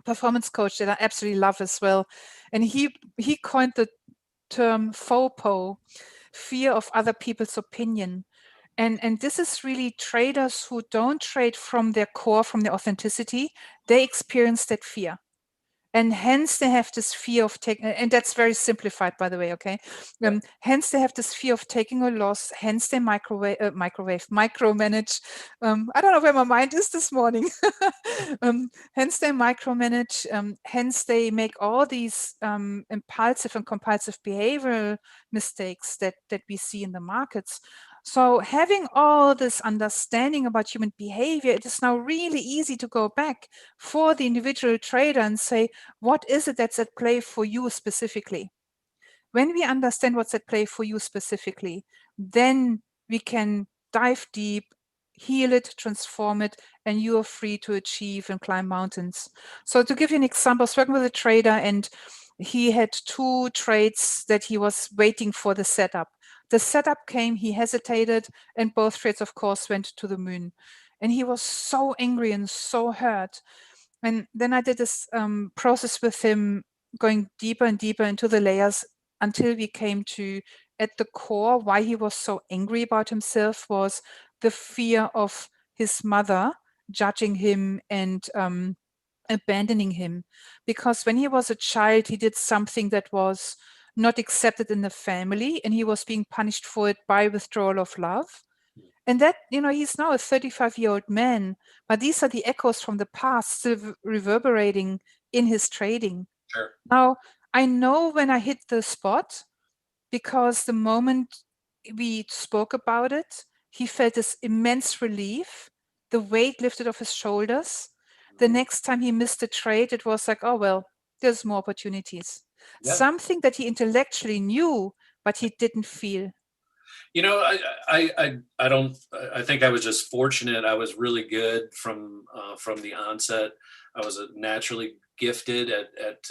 performance coach that I absolutely love as well. And he coined the term FOPO, fear of other people's opinion. And this is really traders who don't trade from their core, from their authenticity. They experience that fear. And hence they have this fear of taking, and that's very simplified, by the way, okay? Hence they have this fear of taking a loss. Hence they micromanage. I don't know where my mind is this morning. Hence they micromanage. Hence they make all these impulsive and compulsive behavioral mistakes that we see in the markets. So having all this understanding about human behavior, it is now really easy to go back for the individual trader and say, what is it that's at play for you specifically? When we understand what's at play for you specifically, then we can dive deep heal it, transform it, and you are free to achieve and climb mountains. So to give you an example, I was working with a trader, and he had 2 trades that he was waiting for the setup. The setup came, he hesitated, and both trades, of course, went to the moon. And he was so angry and so hurt. And then I did this process with him, going deeper and deeper into the layers until we came to, at the core, why he was so angry about himself was the fear of his mother judging him and abandoning him. Because when he was a child, he did something that was not accepted in the family, and he was being punished for it by withdrawal of love. And that, he's now a 35-year-old man, but these are the echoes from the past still reverberating in his trading. Sure. Now, I know when I hit the spot, because the moment we spoke about it, he felt this immense relief, the weight lifted off his shoulders. The next time he missed a trade, it was like, oh, well, there's more opportunities. Yeah. Something that he intellectually knew, but he didn't feel. I think I was just fortunate. I was really good from the onset. I was naturally gifted at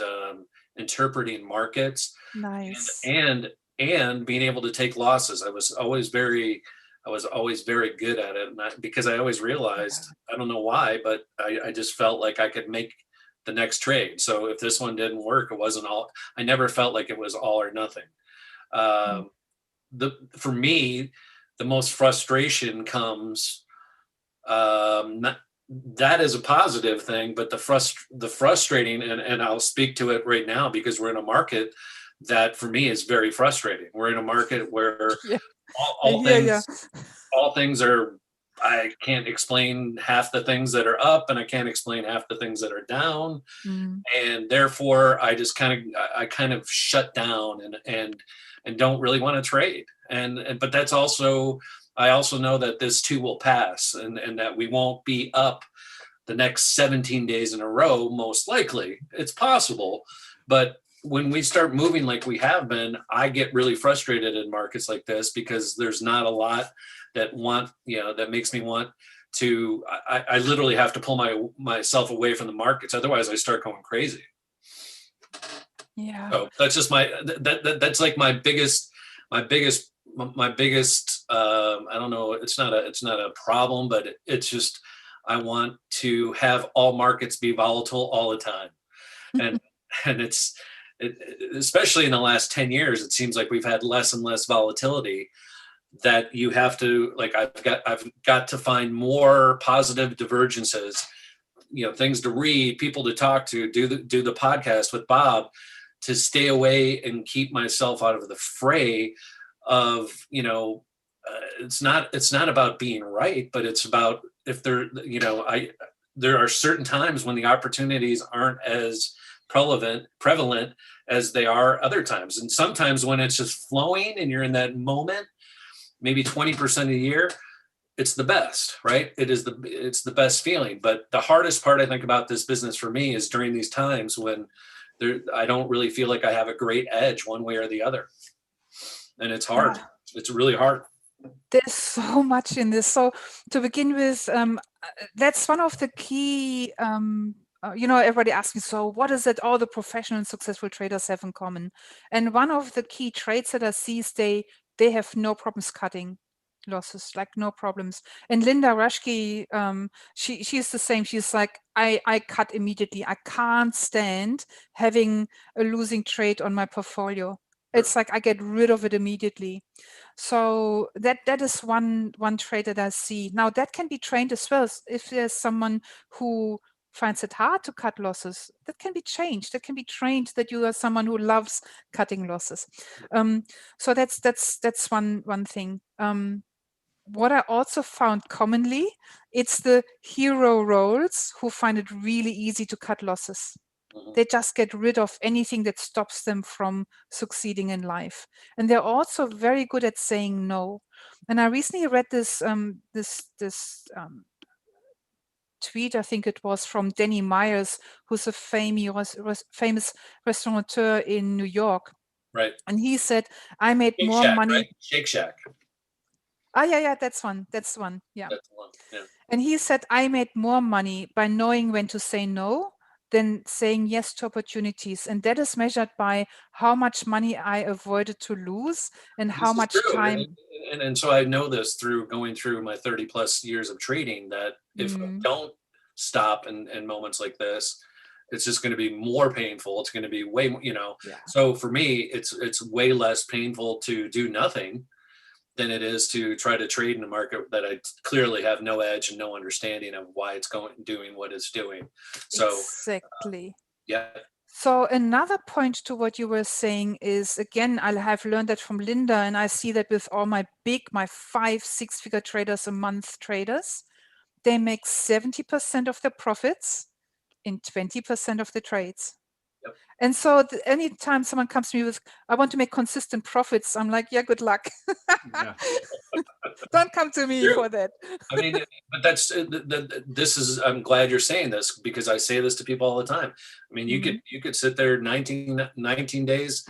interpreting markets. Nice. And being able to take losses. I was always very good at it, because I always realized, I don't know why, but I just felt like I could make the next trade. So if this one didn't work, it wasn't all. I never felt like it was all or nothing. For me, the most frustration comes. That is a positive thing, but the frustrating, and I'll speak to it right now because we're in a market that for me is very frustrating. We're in a market where all things are. I can't explain half the things that are up, and I can't explain half the things that are down, and therefore I just kind of shut down and don't really want to trade. But that's also, I also know that this too will pass, and that we won't be up the next 17 days in a row. Most likely, it's possible, but when we start moving like we have been, I get really frustrated in markets like this because there's not a lot that that makes me want to. I literally have to pull myself away from the markets, otherwise I start going crazy. Yeah. So that's just that's like my biggest. I don't know. It's not a problem, but it's just, I want to have all markets be volatile all the time, and especially in the last 10 years, it seems like we've had less and less volatility. That you have to, like, I've got to find more positive divergences, things to read, people to talk to, do the podcast with Bob, to stay away and keep myself out of the fray of, it's not about being right, but it's about, if there are certain times when the opportunities aren't as prevalent as they are other times. And sometimes when it's just flowing and you're in that moment, maybe 20% a year, it's the best, right? It's the best feeling. But the hardest part, I think, about this business for me is during these times when I don't really feel like I have a great edge one way or the other. And it's hard. Yeah. It's really hard. There's so much in this. So to begin with, that's one of the key, everybody asks me, so what is it all the professional and successful traders have in common? And one of the key traits that I see is they have no problems cutting losses, like no problems. And Linda Rushke, she's the same. She's like, I cut immediately. I can't stand having a losing trade on my portfolio. It's like I get rid of it immediately. So that is one trait that I see. Now that can be trained as well. If there's someone who finds it hard to cut losses, that can be changed. That can be trained, that you are someone who loves cutting losses. So that's one thing. What I also found commonly, it's the hero roles who find it really easy to cut losses. They just get rid of anything that stops them from succeeding in life. And they're also very good at saying no. And I recently read this tweet, I think it was from Danny Myers, who's a famous restaurateur in New York. Right. And he said, I made Shake more Shack, money. Right? Shake Shack. Yeah, that's one. Yeah. That's the one. Yeah. And he said, I made more money by knowing when to say no than saying yes to opportunities. And that is measured by how much money I avoided to lose and how This is much true. time. And so I know this through going through my 30 plus years of trading, that if I don't stop in moments like this, it's just going to be more painful. It's going to be way more, Yeah. So for me, it's way less painful to do nothing than it is to try to trade in a market that I clearly have no edge and no understanding of why it's doing what it's doing. So Exactly. yeah. So another point to what you were saying is, again, I have learned that from Linda, and I see that with all my 5-6 figure traders a month traders, they make 70% of their profits in 20% of the trades. Yep. And so anytime someone comes to me with, I want to make consistent profits, I'm like, yeah, good luck. Yeah. Don't come to me for that. I mean, but that's this is. I'm glad you're saying this, because I say this to people all the time. I mean, you could sit there 19 days,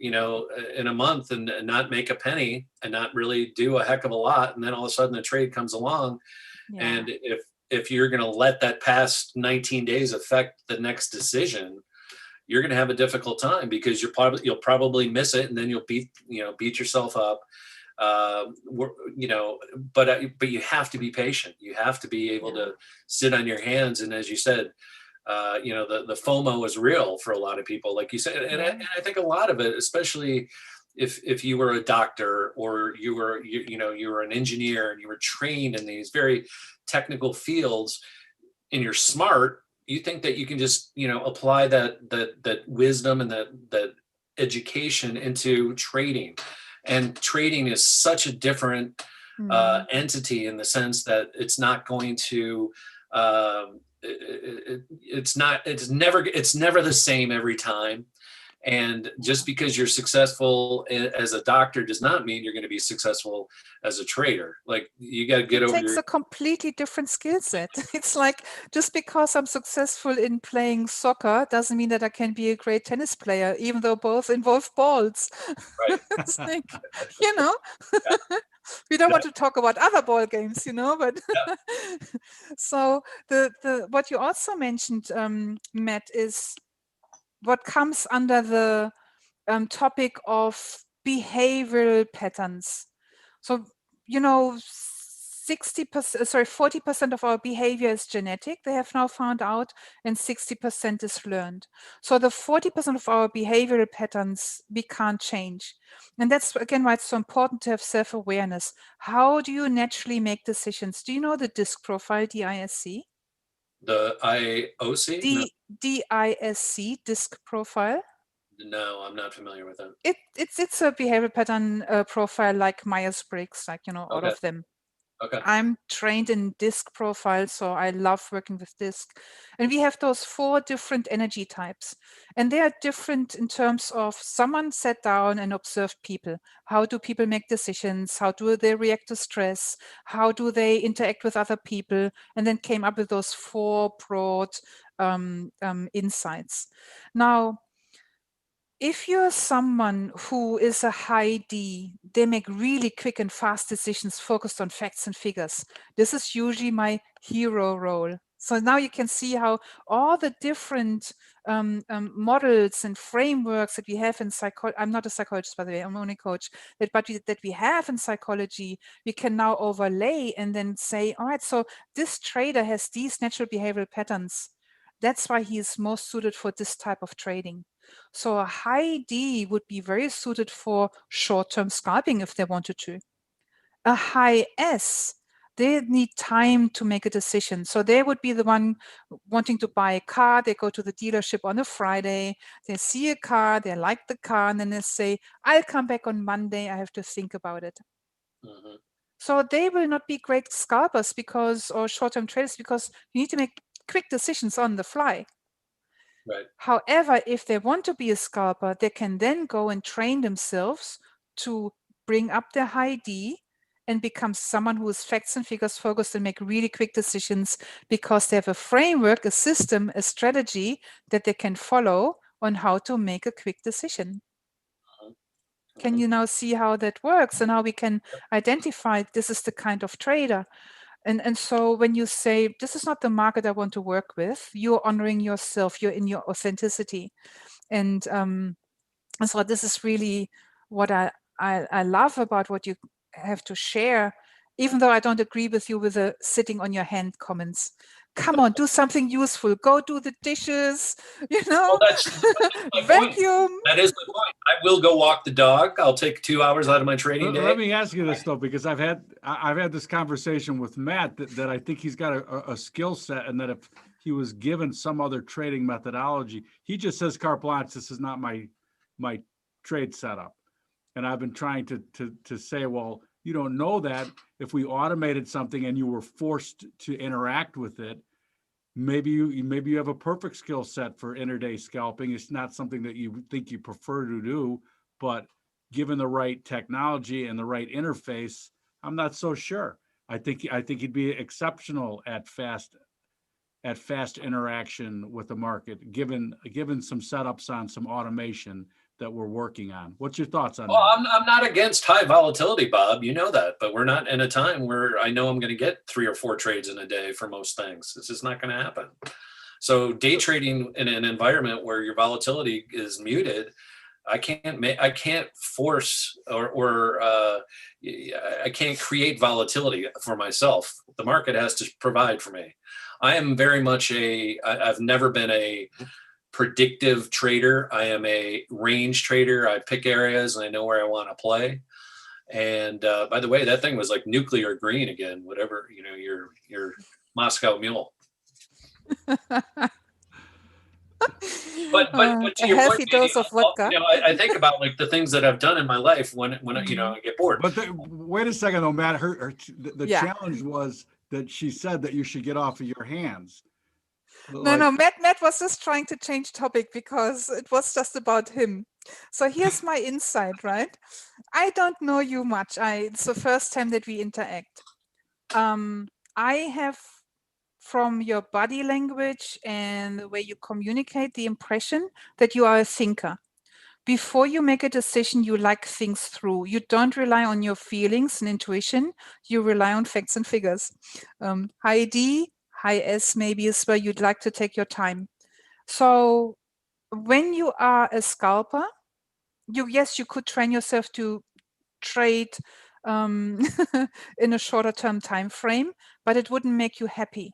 in a month and not make a penny and not really do a heck of a lot, and then all of a sudden a trade comes along, and if you're going to let that past 19 days affect the next decision, you're going to have a difficult time, because you'll probably miss it, and then you'll beat yourself up. But you have to be patient. You have to be able to sit on your hands. And as you said, the FOMO is real for a lot of people, like you said. And I think a lot of it, especially if you were a doctor, or you were an engineer and you were trained in these very technical fields, and you're smart, you think that you can just, apply that wisdom and that education into trading. And trading is such a different entity, in the sense that it's not going to, it's never the same every time. And just because you're successful as a doctor does not mean you're going to be successful as a trader. Like, you got to get over. It takes a completely different skill set. It's like, just because I'm successful in playing soccer doesn't mean that I can be a great tennis player, even though both involve balls. Right. It's like, we don't want to talk about other ball games, but so the what you also mentioned, Matt, is what comes under the topic of behavioral patterns. So, 40% of our behavior is genetic, they have now found out, and 60% is learned. So the 40% of our behavioral patterns we can't change. And that's, again, why it's so important to have self-awareness. How do you naturally make decisions? Do you know the DISC profile, DISC? The IOC? DISC, DISC profile? No, I'm not familiar with that. It's a behavioral pattern profile like Myers-Briggs, all of them. Okay. I'm trained in DISC profile, so I love working with DISC. And we have those 4 different energy types. And they are different in terms of, someone sat down and observed people. How do people make decisions? How do they react to stress? How do they interact with other people? And then came up with those 4 broad insights. Now, if you're someone who is a high D, they make really quick and fast decisions focused on facts and figures. This is usually my hero role. So now you can see how all the different models and frameworks that we have in psychology, I'm not a psychologist, by the way, I'm only a coach, that we have in psychology, we can now overlay and then say, all right, so this trader has these natural behavioral patterns. That's why he is most suited for this type of trading. So a high D would be very suited for short-term scalping if they wanted to. A high S, they need time to make a decision. So they would be the one wanting to buy a car. They go to the dealership on a Friday. They see a car, they like the car, and then they say, I'll come back on Monday. I have to think about it. Mm-hmm. So they will not be great scalpers or short-term traders, because you need to make quick decisions on the fly. Right. However, if they want to be a scalper, they can then go and train themselves to bring up their high D and become someone who is facts and figures focused and make really quick decisions, because they have a framework, a system, a strategy that they can follow on how to make a quick decision. Can you now see how that works and how we can identify this is the kind of trader? And so when you say, this is not the market I want to work with, you're honoring yourself, you're in your authenticity. And so this is really what I love about what you have to share, even though I don't agree with you with the sitting on your hand comments. Come on, do something useful. Go do the dishes, Well, that's my point. vacuum. That is my point. I will go walk the dog. I'll take 2 hours out of my trading day. Let me ask you this though, because I've had this conversation with Matt that I think he's got a skill set, and that if he was given some other trading methodology, he just says carte blanche, this is not my trade setup. And I've been trying to say, well, you don't know that. If we automated something and you were forced to interact with it, maybe you have a perfect skill set for intraday scalping. It's not something that you think you prefer to do, but given the right technology and the right interface, I'm not so sure. I think he'd be exceptional at fast interaction with the market, given some setups on some automation that we're working on. What's your thoughts on Well, that? I'm not against high volatility, Bob. You know that, but we're not in a time where I know I'm going to get 3 or 4 trades in a day for most things. It's just not going to happen. So day trading in an environment where your volatility is muted, I can't force or I can't create volatility for myself. The market has to provide for me. I am very much I've never been a predictive trader. I am a range trader. I pick areas and I know where I want to play. And by the way, that thing was like nuclear green again, whatever, your Moscow Mule. But to A your healthy point, dose of vodka. I think about like the things that I've done in my life when I get bored. But wait a second though, Matt, the Yeah. challenge was that she said that you should get off of your hands. No, Matt was just trying to change topic because it was just about him. So here's my insight, right? I don't know you much. It's the first time that we interact. I have, from your body language and the way you communicate, the impression that you are a thinker. Before you make a decision, you like things through. You don't rely on your feelings and intuition. You rely on facts and figures. High D, high S maybe is where you'd like to take your time. So when you are a scalper, you could train yourself to trade in a shorter term time frame, but it wouldn't make you happy.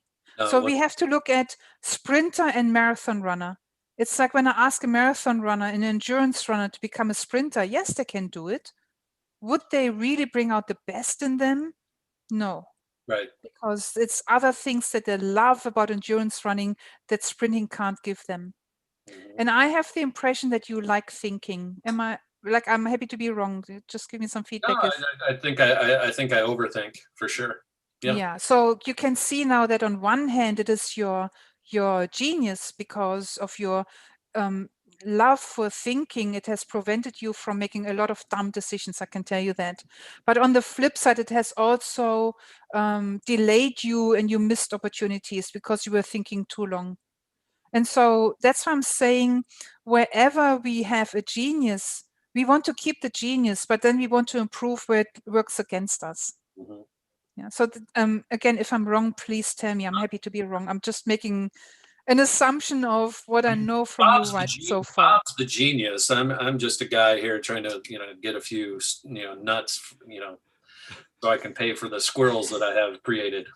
So we have to look at sprinter and marathon runner. It's like when I ask a marathon runner, an endurance runner, to become a sprinter, yes, they can do it. Would they really bring out the best in them? No. Right. Because it's other things that they love about endurance running that sprinting can't give them. Mm-hmm. And I have the impression that you like thinking. I'm happy to be wrong. Just give me some feedback. No, I think I overthink for sure. Yeah. So you can see now that on one hand, it is your genius because of your love for thinking. It has prevented you from making a lot of dumb decisions. I can tell you that. But on the flip side, it has also delayed you, and you missed opportunities because you were thinking too long. And so that's why I'm saying, wherever we have a genius, we want to keep the genius, but then we want to improve where it works against us. Mm-hmm. Yeah. So again, if I'm wrong, please tell me. I'm happy to be wrong. I'm just making an assumption of what I know from Bob's you so far. Bob's the genius. I'm just a guy here trying to get a few nuts so I can pay for the squirrels that I have created.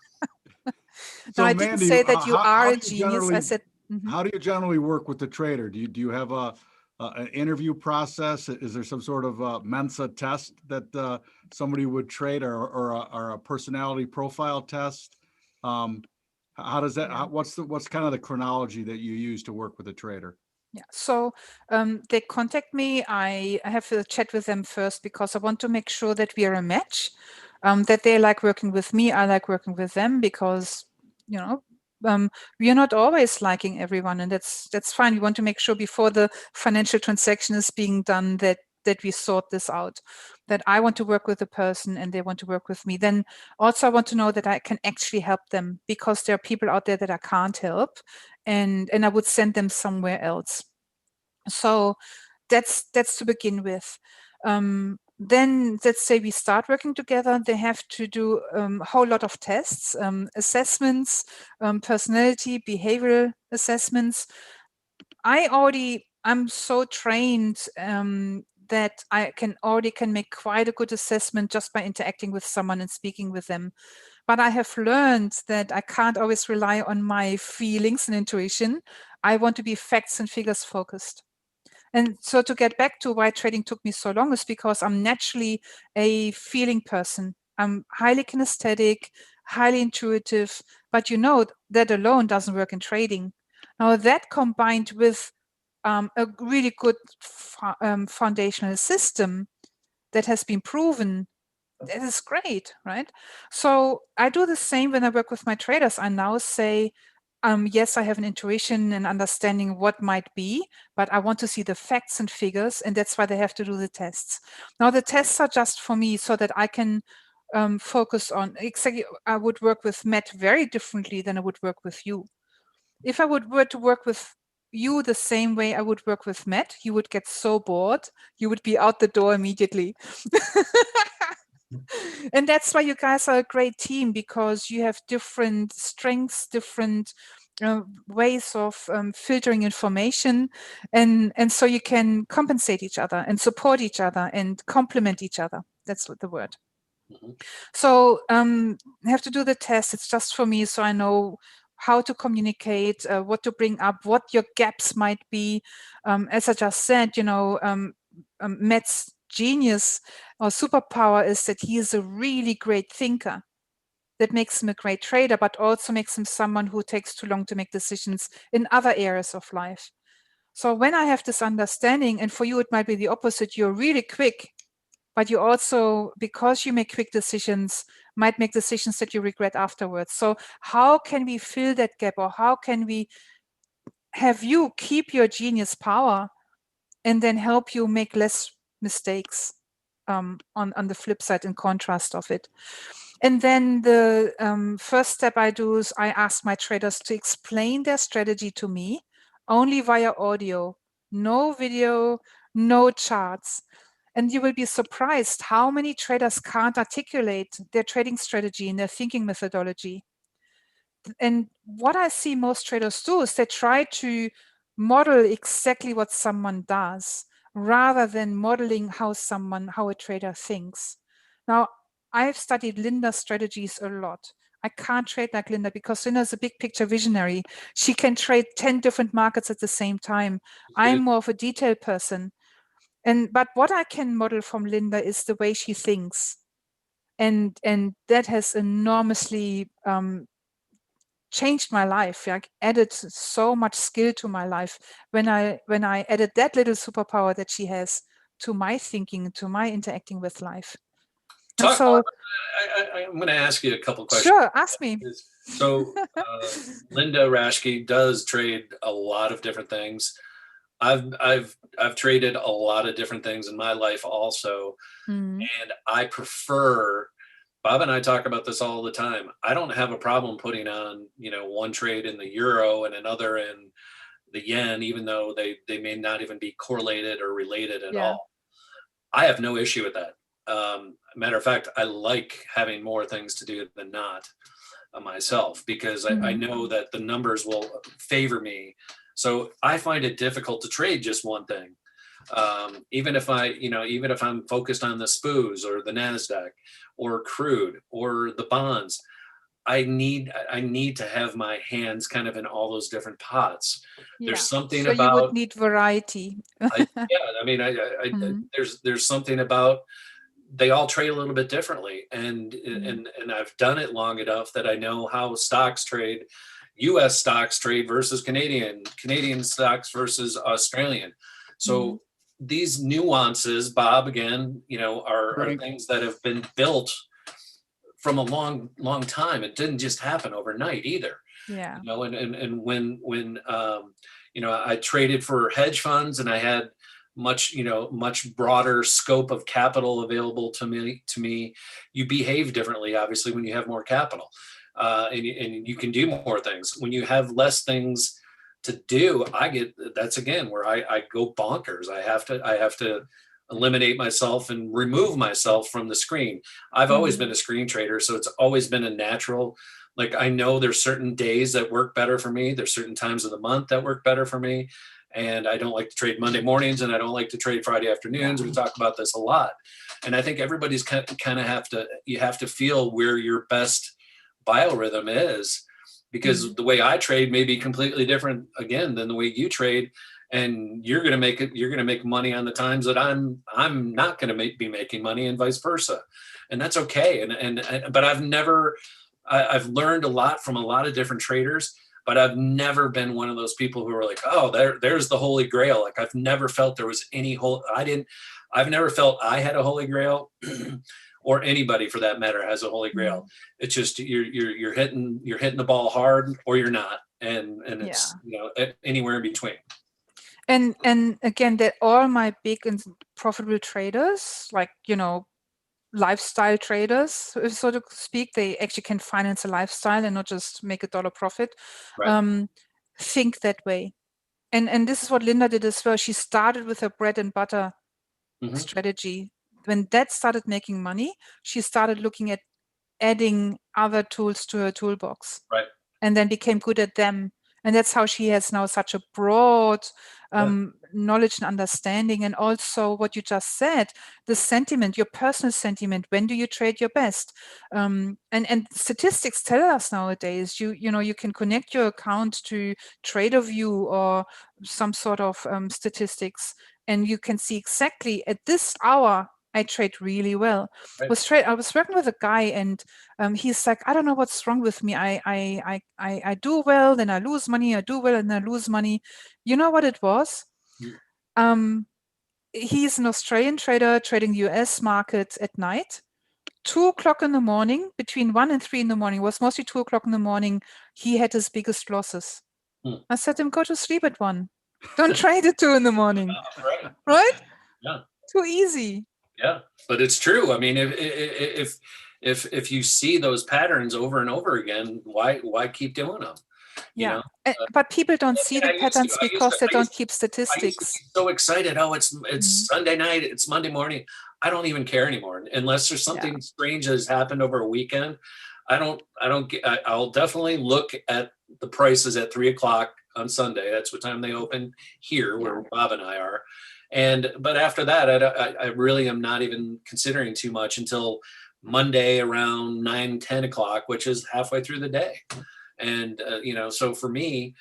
No, I didn't say that you are a genius. I said. Mm-hmm. How do you generally work with the trader? Do you have an interview process? Is there some sort of Mensa test that somebody would trade, or a personality profile test? How does that? What's kind of the chronology that you use to work with a trader? Yeah. So they contact me. I have a chat with them first because I want to make sure that we are a match. That they like working with me. I like working with them because we are not always liking everyone, and that's fine. We want to make sure before the financial transaction is being done that we sort this out, that I want to work with the person and they want to work with me. Then also I want to know that I can actually help them, because there are people out there that I can't help, and I would send them somewhere else. So that's to begin with. Then let's say we start working together, they have to do a whole lot of tests, assessments, personality, behavioral assessments. I'm so trained that I can make quite a good assessment just by interacting with someone and speaking with them. But I have learned that I can't always rely on my feelings and intuition. I want to be facts and figures focused. And so to get back to why trading took me so long is because I'm naturally a feeling person. I'm highly kinesthetic, highly intuitive, but that alone doesn't work in trading. Now that combined with a really good foundational system that has been proven, that is great, right? So I do the same when I work with my traders. I now say, yes, I have an intuition and understanding what might be, but I want to see the facts and figures, and that's why they have to do the tests. Now the tests are just for me so that I can focus on, exactly, I would work with Matt very differently than I would work with you. If I were to work with you the same way I would work with Matt, you would get so bored, you would be out the door immediately. And that's why you guys are a great team, because you have different strengths, different ways of filtering information, and so you can compensate each other and support each other and complement each other. That's what the word. Mhm. So I have to do the test. It's just for me, so I know how to communicate, what to bring up, what your gaps might be. As I just said, Matt's genius or superpower is that he is a really great thinker. That makes him a great trader, but also makes him someone who takes too long to make decisions in other areas of life. So when I have this understanding, and for you it might be the opposite, you're really quick, but you also, because you make quick decisions, might make decisions that you regret afterwards. So how can we fill that gap, or how can we have you keep your genius power and then help you make less mistakes on the flip side, in contrast of it? And then the first step I do is I ask my traders to explain their strategy to me only via audio, no video, no charts. And you will be surprised how many traders can't articulate their trading strategy and their thinking methodology. And what I see most traders do is they try to model exactly what someone does rather than modeling how a trader thinks. Now, I've studied Linda's strategies a lot. I can't trade like Linda because Linda is a big picture visionary. She can trade 10 different markets at the same time. I'm more of a detail person. But what I can model from Linda is the way she thinks. And that has enormously changed my life. Like, added so much skill to my life when I added that little superpower that she has to my thinking, to my interacting with life. And Talk so, more. I'm going to ask you a couple questions. sure, ask me. So Linda Raschke does trade a lot of different things. I've traded a lot of different things in my life also, and I prefer. Bob and I talk about this all the time. I don't have a problem putting on, one trade in the euro and another in the yen, even though they may not even be correlated or related at all. I have no issue with that. Matter of fact, I like having more things to do than not myself, because I know that the numbers will favor me. So I find it difficult to trade just one thing. Even if I'm focused on the SPOOs or the NASDAQ or crude or the bonds, I need to have my hands kind of in all those different pots. There's something so about, you would need variety. there's something about, they all trade a little bit differently, and I've done it long enough that I know how stocks trade. US stocks trade versus Canadian stocks versus Australian. So these nuances, Bob, again, are things that have been built from a long time. It didn't just happen overnight either. Yeah. And when I traded for hedge funds, and I had much broader scope of capital available to me, you behave differently, obviously, when you have more capital, and you can do more things. When you have less things to do, that's again where I go bonkers. I have to eliminate myself and remove myself from the screen. I've always been a screen trader, so it's always been a natural. Like, I know there's certain days that work better for me. There's certain times of the month that work better for me. And I don't like to trade Monday mornings, and I don't like to trade Friday afternoons. We talk about this a lot. And I think everybody's kind of you have to feel where your best biorhythm is, because the way I trade may be completely different again than the way you trade. And you're going to make money on the times that I'm not going to be making money, and vice versa. And that's okay. But I've learned a lot from a lot of different traders, but I've never been one of those people who are like, oh, there's the Holy Grail. Like, I've never felt there was any I've never felt I had a Holy Grail or anybody for that matter has a Holy Grail. It's just, you're hitting the ball hard or you're not. And it's, anywhere in between. And again, that all my big and profitable traders, like, lifestyle traders, so to speak, they actually can finance a lifestyle and not just make $1 profit, Right. think that way. And this is what Linda did as well. She started with her bread and butter strategy. When that started making money, she started looking at adding other tools to her toolbox. Right. And then became good at them. And that's how she has now such a broad knowledge and understanding. And also what you just said, the sentiment, your personal sentiment, when do you trade your best? And statistics tell us nowadays, you can connect your account to TraderView or some sort of statistics, and you can see exactly at this hour, I trade really well. Right. I was working with a guy, and he's like, I don't know what's wrong with me. I do well, then I lose money. I do well, and I lose money. You know what it was? He's an Australian trader trading the US market at night. 2 o'clock in the morning, between 1 and 3 in the morning, was mostly 2 o'clock in the morning, he had his biggest losses. I said to him, go to sleep at 1. Don't trade at 2 in the morning. Right. Right? Yeah. Too easy. Yeah, but it's true. I mean, if you see those patterns over and over again, why keep doing them? Yeah, but people don't see the patterns because they don't keep statistics. I used to be so excited. Oh, it's Sunday night. It's Monday morning. I don't even care anymore unless there's something strange that has happened over a weekend. I'll definitely look at the prices at 3 o'clock on Sunday. That's what time they open here, where Bob and I are. But after that, I really am not even considering too much until Monday around 9, 10 o'clock, which is halfway through the day. And, so for me,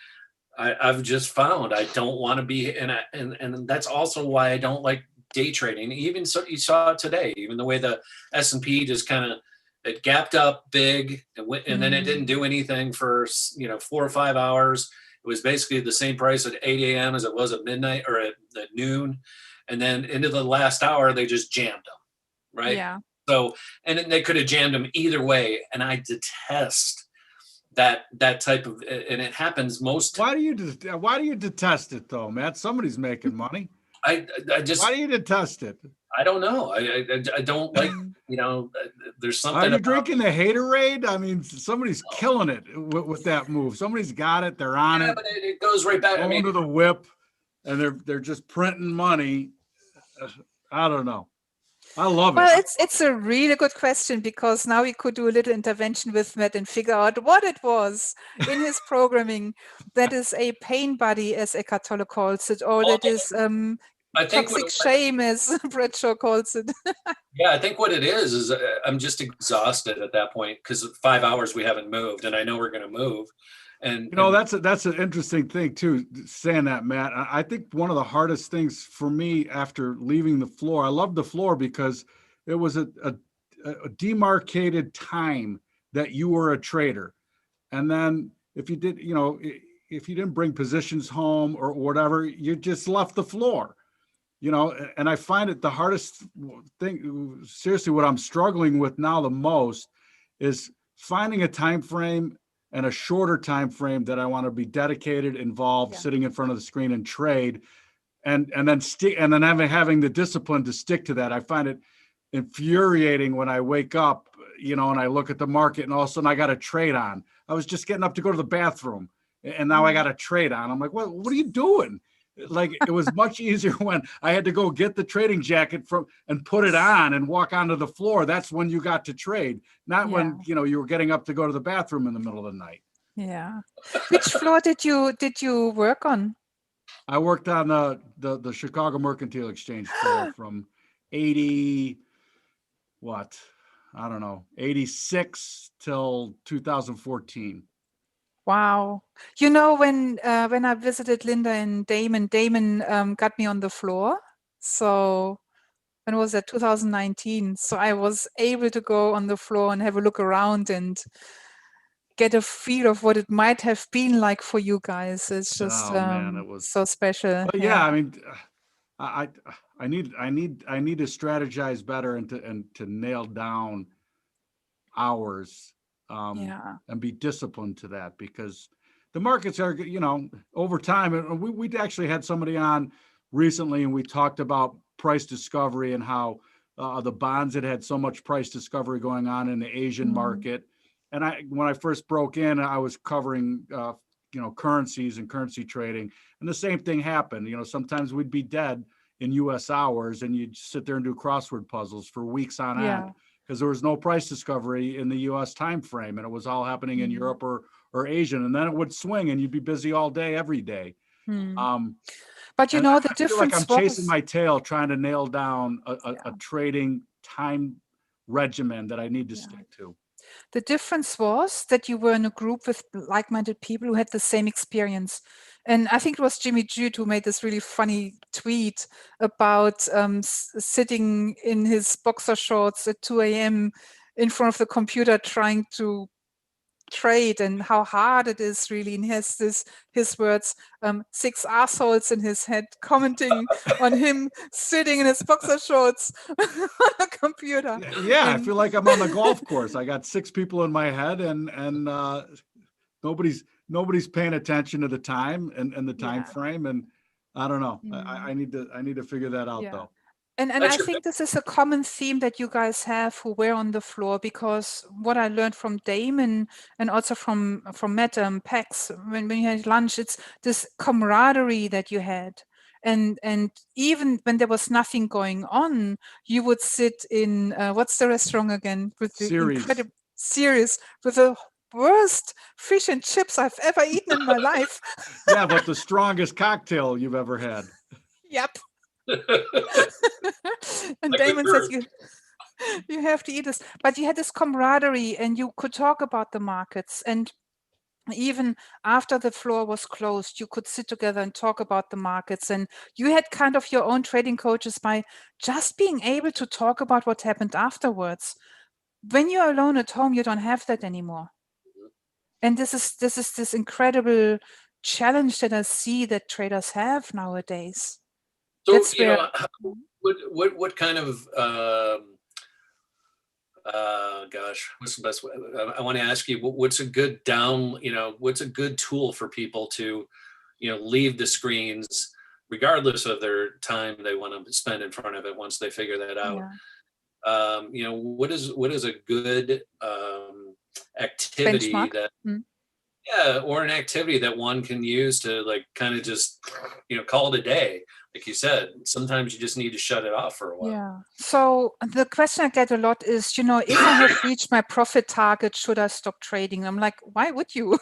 I've just found I don't want to be, and that's also why I don't like day trading. Even so, you saw it today, even the way the S&P just kind of, it gapped up big and then it didn't do anything for, 4 or 5 hours. It was basically the same price at 8 a.m. as it was at midnight or at noon. And then into the last hour, they just jammed them. Right. Yeah. So, and then they could have jammed them either way. And I detest that type of, and it happens most. Why do you detest it though, Matt? Somebody's making money. I just, why do you detest it? I don't know. I don't like, there's something. Are you drinking the haterade? I mean, somebody's killing it with that move. Somebody's got it. They're on it. But it goes right back. Going to the whip, and they're just printing money. I don't know. I love it. Well, it's a really good question, because now we could do a little intervention with Matt and figure out what it was in his programming that is a pain body, as Eckhart Tolle calls it, or that is toxic shame, as Bradshaw calls it. Yeah, I think what it is I'm just exhausted at that point, because 5 hours we haven't moved, and I know we're going to move. And that's an interesting thing too, saying that, Matt. I think one of the hardest things for me after leaving the floor, I love the floor because it was a demarcated time that you were a trader. And then if you if you didn't bring positions home or whatever, you just left the floor. And I find it the hardest thing, seriously, what I'm struggling with now the most is finding a time frame and a shorter time frame that I want to be dedicated, involved, sitting in front of the screen and trade, and then having the discipline to stick to that. I find it infuriating when I wake up, and I look at the market and all of a sudden I got a trade on. I was just getting up to go to the bathroom and now I got a trade on. I'm like, what are you doing? like it was much easier when I had to go get the trading jacket from and put it on and walk onto the floor. That's when you got to trade, not when you were getting up to go to the bathroom in the middle of the night. Yeah. Which floor did you work on? I worked on the Chicago Mercantile Exchange floor from 80, what? I don't know, 86 till 2014. Wow. You know, when I visited Linda and Damon got me on the floor. So when was that? 2019. So I was able to go on the floor and have a look around and get a feel of what it might have been like for you guys. It's just Man, it was so special. But yeah, I mean, I need to strategize better and to nail down hours and be disciplined to that, because the markets are, over time. And we actually had somebody on recently and we talked about price discovery and how the bonds had so much price discovery going on in the Asian market. And when I first broke in, I was covering currencies and currency trading, and the same thing happened. Sometimes we'd be dead in US hours and you'd sit there and do crossword puzzles for weeks on end, because there was no price discovery in the US time frame, and it was all happening in Europe or Asian, and then it would swing and you'd be busy all day every day. But the difference, I feel like I'm chasing my tail trying to nail down a trading time regimen that I need to stick to. The difference was that you were in a group with like-minded people who had the same experience. And I think it was Jimmy Jude who made this really funny tweet about sitting in his boxer shorts at 2 a.m. in front of the computer trying to trade, and how hard it is really. And he has his words, 6 assholes in his head commenting on him sitting in his boxer shorts on a computer. Yeah, I feel like I'm on the golf course. I got 6 people in my head, and nobody's paying attention to the time and the time frame. And I don't know. I need to figure that out though. And I think this is a common theme that you guys have who were on the floor, because what I learned from Damon and also from Matt Pax, when you had lunch, it's this camaraderie that you had. And even when there was nothing going on, you would sit in, what's the restaurant again? With the incredible series, with the worst fish and chips I've ever eaten in my life. Yeah, but the strongest cocktail you've ever had. Yep. And Damon says you have to eat this, but you had this camaraderie and you could talk about the markets, and even after the floor was closed, you could sit together and talk about the markets, and you had kind of your own trading coaches by just being able to talk about what happened afterwards. When you're alone at home, you don't have that anymore. And this is this incredible challenge that I see that traders have nowadays. So, what kind of, gosh, what's the best way? I want to ask you, what's a good what's a good tool for people to, leave the screens, regardless of their time they want to spend in front of it once they figure that out? Yeah. What is a good activity benchmark? Or an activity that one can use to kind of just, call it a day. Like you said, sometimes you just need to shut it off for a while. Yeah. So the question I get a lot is, if I have reached my profit target, should I stop trading? I'm like, why would you?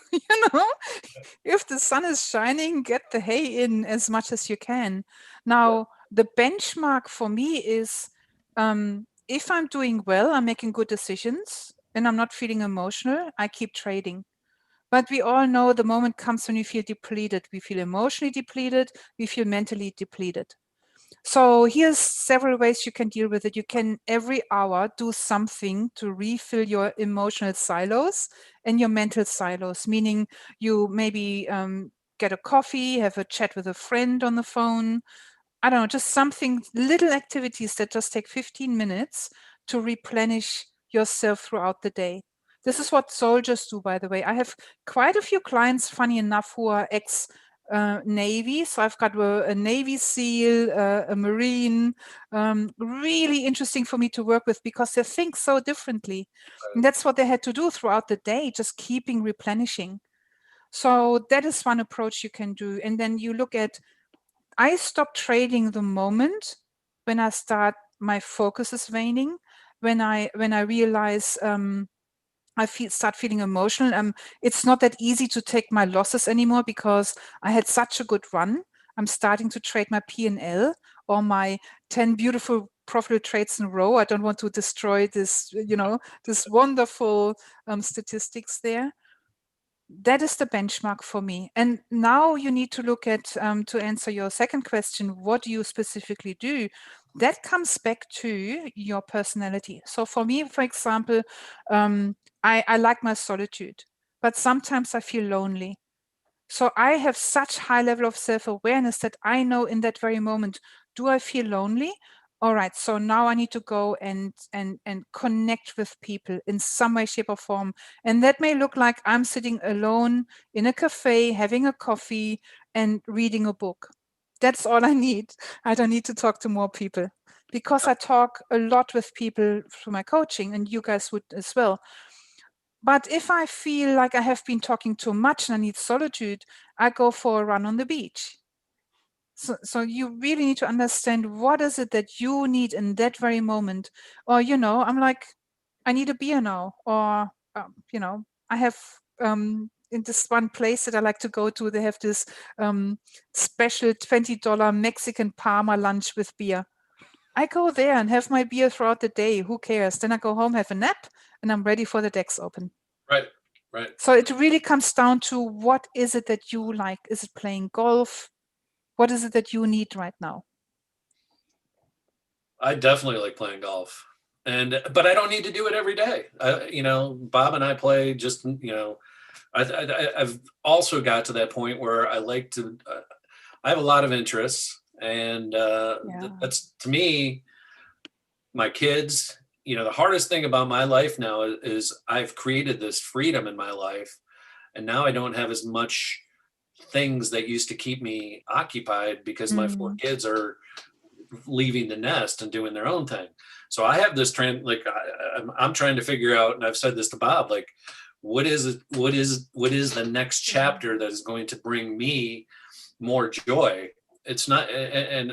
If the sun is shining, get the hay in as much as you can. Now, the benchmark for me is, if I'm doing well, I'm making good decisions, and I'm not feeling emotional, I keep trading. But we all know the moment comes when we feel depleted. We feel emotionally depleted. We feel mentally depleted. So here's several ways you can deal with it. You can every hour do something to refill your emotional silos and your mental silos, meaning you maybe get a coffee, have a chat with a friend on the phone. I don't know, just something, little activities that just take 15 minutes to replenish yourself throughout the day. This is what soldiers do, by the way. I have quite a few clients, funny enough, who are ex-Navy. So I've got a Navy SEAL, a Marine. Really interesting for me to work with because they think so differently. And that's what they had to do throughout the day, just keeping replenishing. So that is one approach you can do. And then you look at I stop trading the moment when I start, my focus is waning, when I realize start feeling emotional. It's not that easy to take my losses anymore because I had such a good run. I'm starting to trade my P&L or my 10 beautiful profitable trades in a row. I don't want to destroy this, this wonderful statistics there. That is the benchmark for me. And now you need to look at, to answer your second question, what do you specifically do? That comes back to your personality. So for me, for example, I like my solitude, but sometimes I feel lonely. So I have such high level of self-awareness that I know in that very moment, do I feel lonely? All right, so now I need to go and connect with people in some way, shape, or form. And that may look like I'm sitting alone in a cafe, having a coffee and reading a book. That's all I need. I don't need to talk to more people because I talk a lot with people through my coaching, and you guys would as well. But if I feel like I have been talking too much and I need solitude, I go for a run on the beach. So you really need to understand what is it that you need in that very moment. Or, I'm like, I need a beer now. Or, I have in this one place that I like to go to, they have this special $20 Mexican Parma lunch with beer. I go there and have my beer throughout the day. Who cares? Then I go home, have a nap, and I'm ready for the DEX open. Right. So it really comes down to what is it that you like? Is it playing golf? What is it that you need right now? I definitely like playing golf, but I don't need to do it every day. Bob and I play just, I've also got to that point where I like to, I have a lot of interests, and that's, to me, my kids. The hardest thing about my life now is I've created this freedom in my life, and now I don't have as much things that used to keep me occupied because my 4 kids are leaving the nest and doing their own thing. So I have this trend, like I'm trying to figure out, and I've said this to Bob, like, what is the next chapter that is going to bring me more joy? It's not, and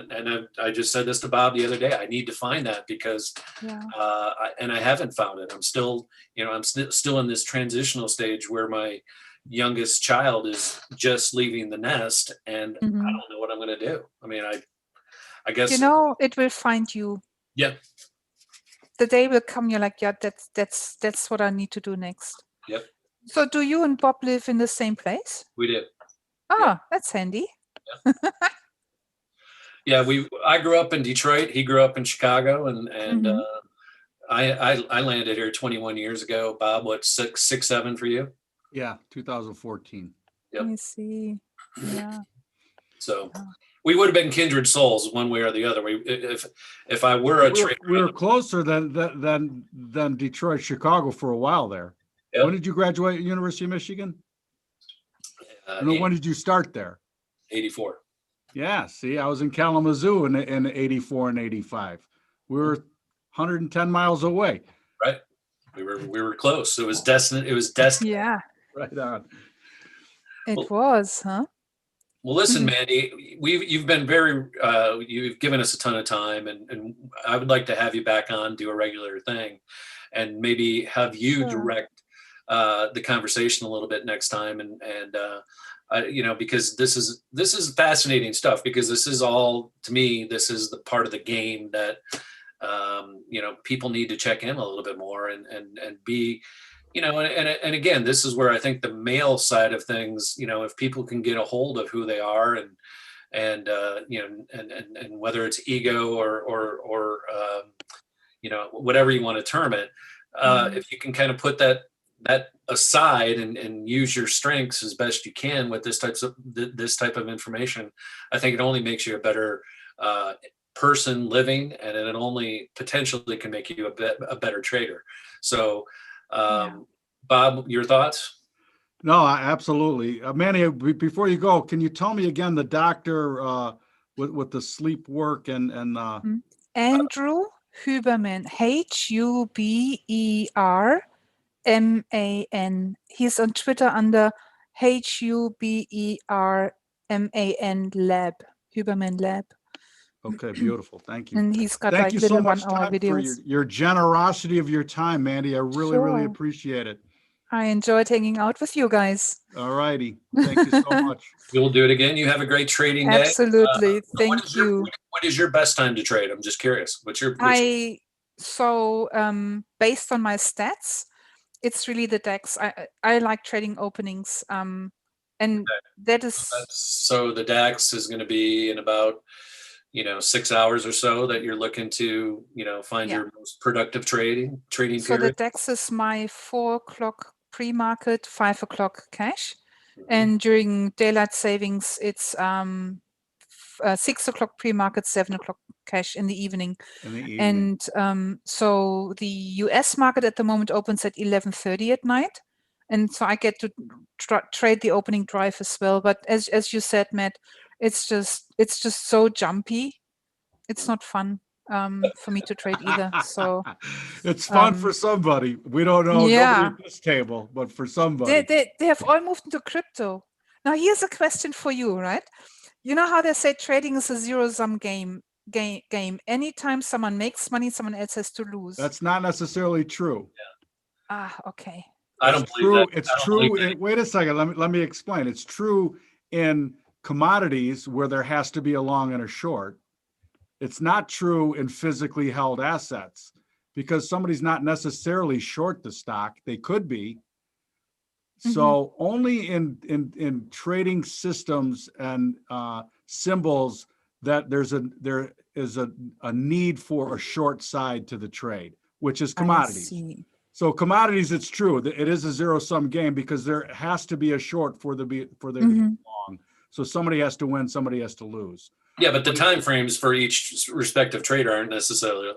I just said this to Bob the other day. I need to find that because, and I haven't found it. I'm still, I'm still in this transitional stage where my youngest child is just leaving the nest, and I don't know what I'm going to do. I mean, I guess, it will find you. Yeah. The day will come. You're like, yeah, that's what I need to do next. Yep. So do you and Bob live in the same place? We do. That's handy. Yep. Yeah, I grew up in Detroit. He grew up in Chicago, and I landed here 21 years ago. Bob, what, 6, 7 for you? Yeah, 2014. Yep. I see. Yeah. So we would have been kindred souls one way or the other. If I were a trader, we were closer than Detroit, Chicago for a while there. Yep. When did you graduate at University of Michigan? When did you start there? 84. Yeah, see, I was in Kalamazoo in 84 and 85. We were 110 miles away. Right. We were close. It was destined. Yeah. Right on. It was, huh? Well, listen, Mandy, you've been you've given us a ton of time, and I would like to have you back on, do a regular thing, and maybe have you direct the conversation a little bit next time, and because this is fascinating stuff, because this is all, to me, this is the part of the game that people need to check in a little bit more and be, and again, this is where I think the male side of things, if people can get a hold of who they are and whether it's ego or whatever you want to term it, if you can kind of put that aside and use your strengths as best you can with this type of information, I think it only makes you a better person living, and it only potentially can make you a better trader. So Bob, your thoughts? No, absolutely. Manny, before you go, can you tell me again the doctor with the sleep work and Andrew Huberman, Huberman. He's on Twitter under Huberman Lab. Huberman Lab. Okay, beautiful. Thank you. And he's got Thank like you so little much 1-hour time for videos. your generosity of your time, Mandy. I really, really Sure. appreciate it. I enjoyed hanging out with you guys. All righty. Thank you so much. We'll do it again. You have a great trading day. Absolutely. What Thank is your- you. what is your best time to trade? I'm just curious. What's your Based on my stats, it's really the DAX. I like trading openings. And that is so the DAX is going to be in about 6 hours or so that you're looking to find your most productive trading so the period. DAX is my 4 o'clock pre-market, 5 o'clock cash. Mhm. And during daylight savings, it's 6 o'clock pre-market, 7 o'clock cash in the evening. And so the US market at the moment opens at 11:30 at night. And so I get to trade the opening drive as well. But as you said, Matt, it's just so jumpy. It's not fun for me to trade either. So it's fun for somebody. We don't know nobody at this table, but for somebody. They have all moved into crypto. Now here's a question for you, right? You know how they say trading is a zero-sum game. Anytime someone makes money, someone else has to lose. That's not necessarily true. Okay. I don't believe that. It's true. Wait a second. Let me explain. It's true in commodities where there has to be a long and a short. It's not true in physically held assets because somebody's not necessarily short the stock. They could be. So only in trading systems and symbols that there is a need for a short side to the trade, which is commodities. So commodities, it's true that it is a zero-sum game because there has to be a short for there to be long. So somebody has to win, somebody has to lose. Yeah, but the time frames for each respective trader aren't necessarily.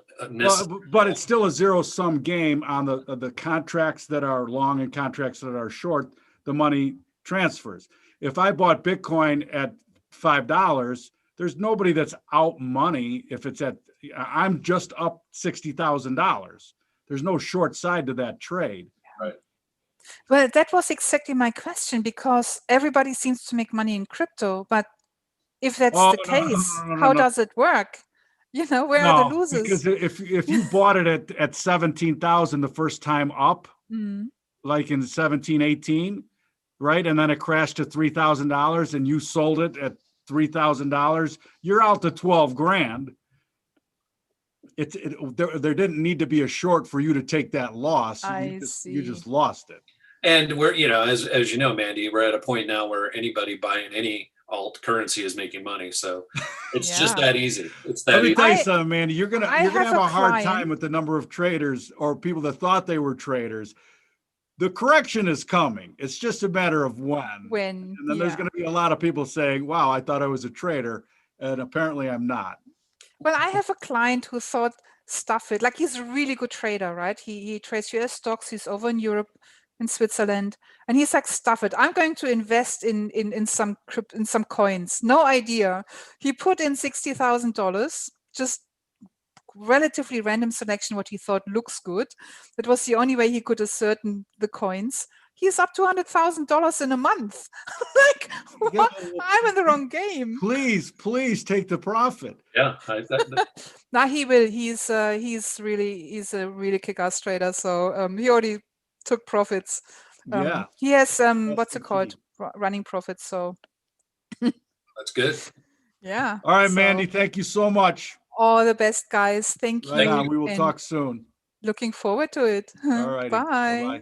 But it's still a zero-sum game on the contracts that are long and contracts that are short. The money transfers. If I bought Bitcoin at $5, there's nobody that's out money. If it's I'm just up $60,000. There's no short side to that trade. Right. Well, that was exactly my question because everybody seems to make money in crypto, but if that's the case, how does it work? Where are the losers? Because if you bought it at 17,000 the first time up, like in 17, 18, right? And then it crashed to $3,000 and you sold it at $3,000, you're out to 12 grand. There didn't need to be a short for you to take that loss. You just lost it. And we're, as you know, Mandy, we're at a point now where anybody buying any alt currency is making money. So it's just that easy. It's that easy. Let me tell you something, Mandy. You're gonna have a hard time with the number of traders or people that thought they were traders. The correction is coming. It's just a matter of when. And then there's going to be a lot of people saying, wow, I thought I was a trader. And apparently I'm not. Well, I have a client who thought, stuff it. Like he's a really good trader, right? He trades US stocks. He's over in Europe, in Switzerland. And he's like, stuff it. I'm going to invest in some coins. No idea. He put in $60,000, just relatively random selection, what he thought looks good. That was the only way he could ascertain the coins. He's up to $100,000 in a month. Like, what? I'm in the wrong game. Please take the profit. Yeah. Now he will. He's a really kick-ass trader. So he already took profits. He has what's it called? Running profits. So that's good. Yeah. All right, Mandy. Thank you so much. All the best, guys. Thank you. We will talk soon. Looking forward to it. All right. Bye. Bye.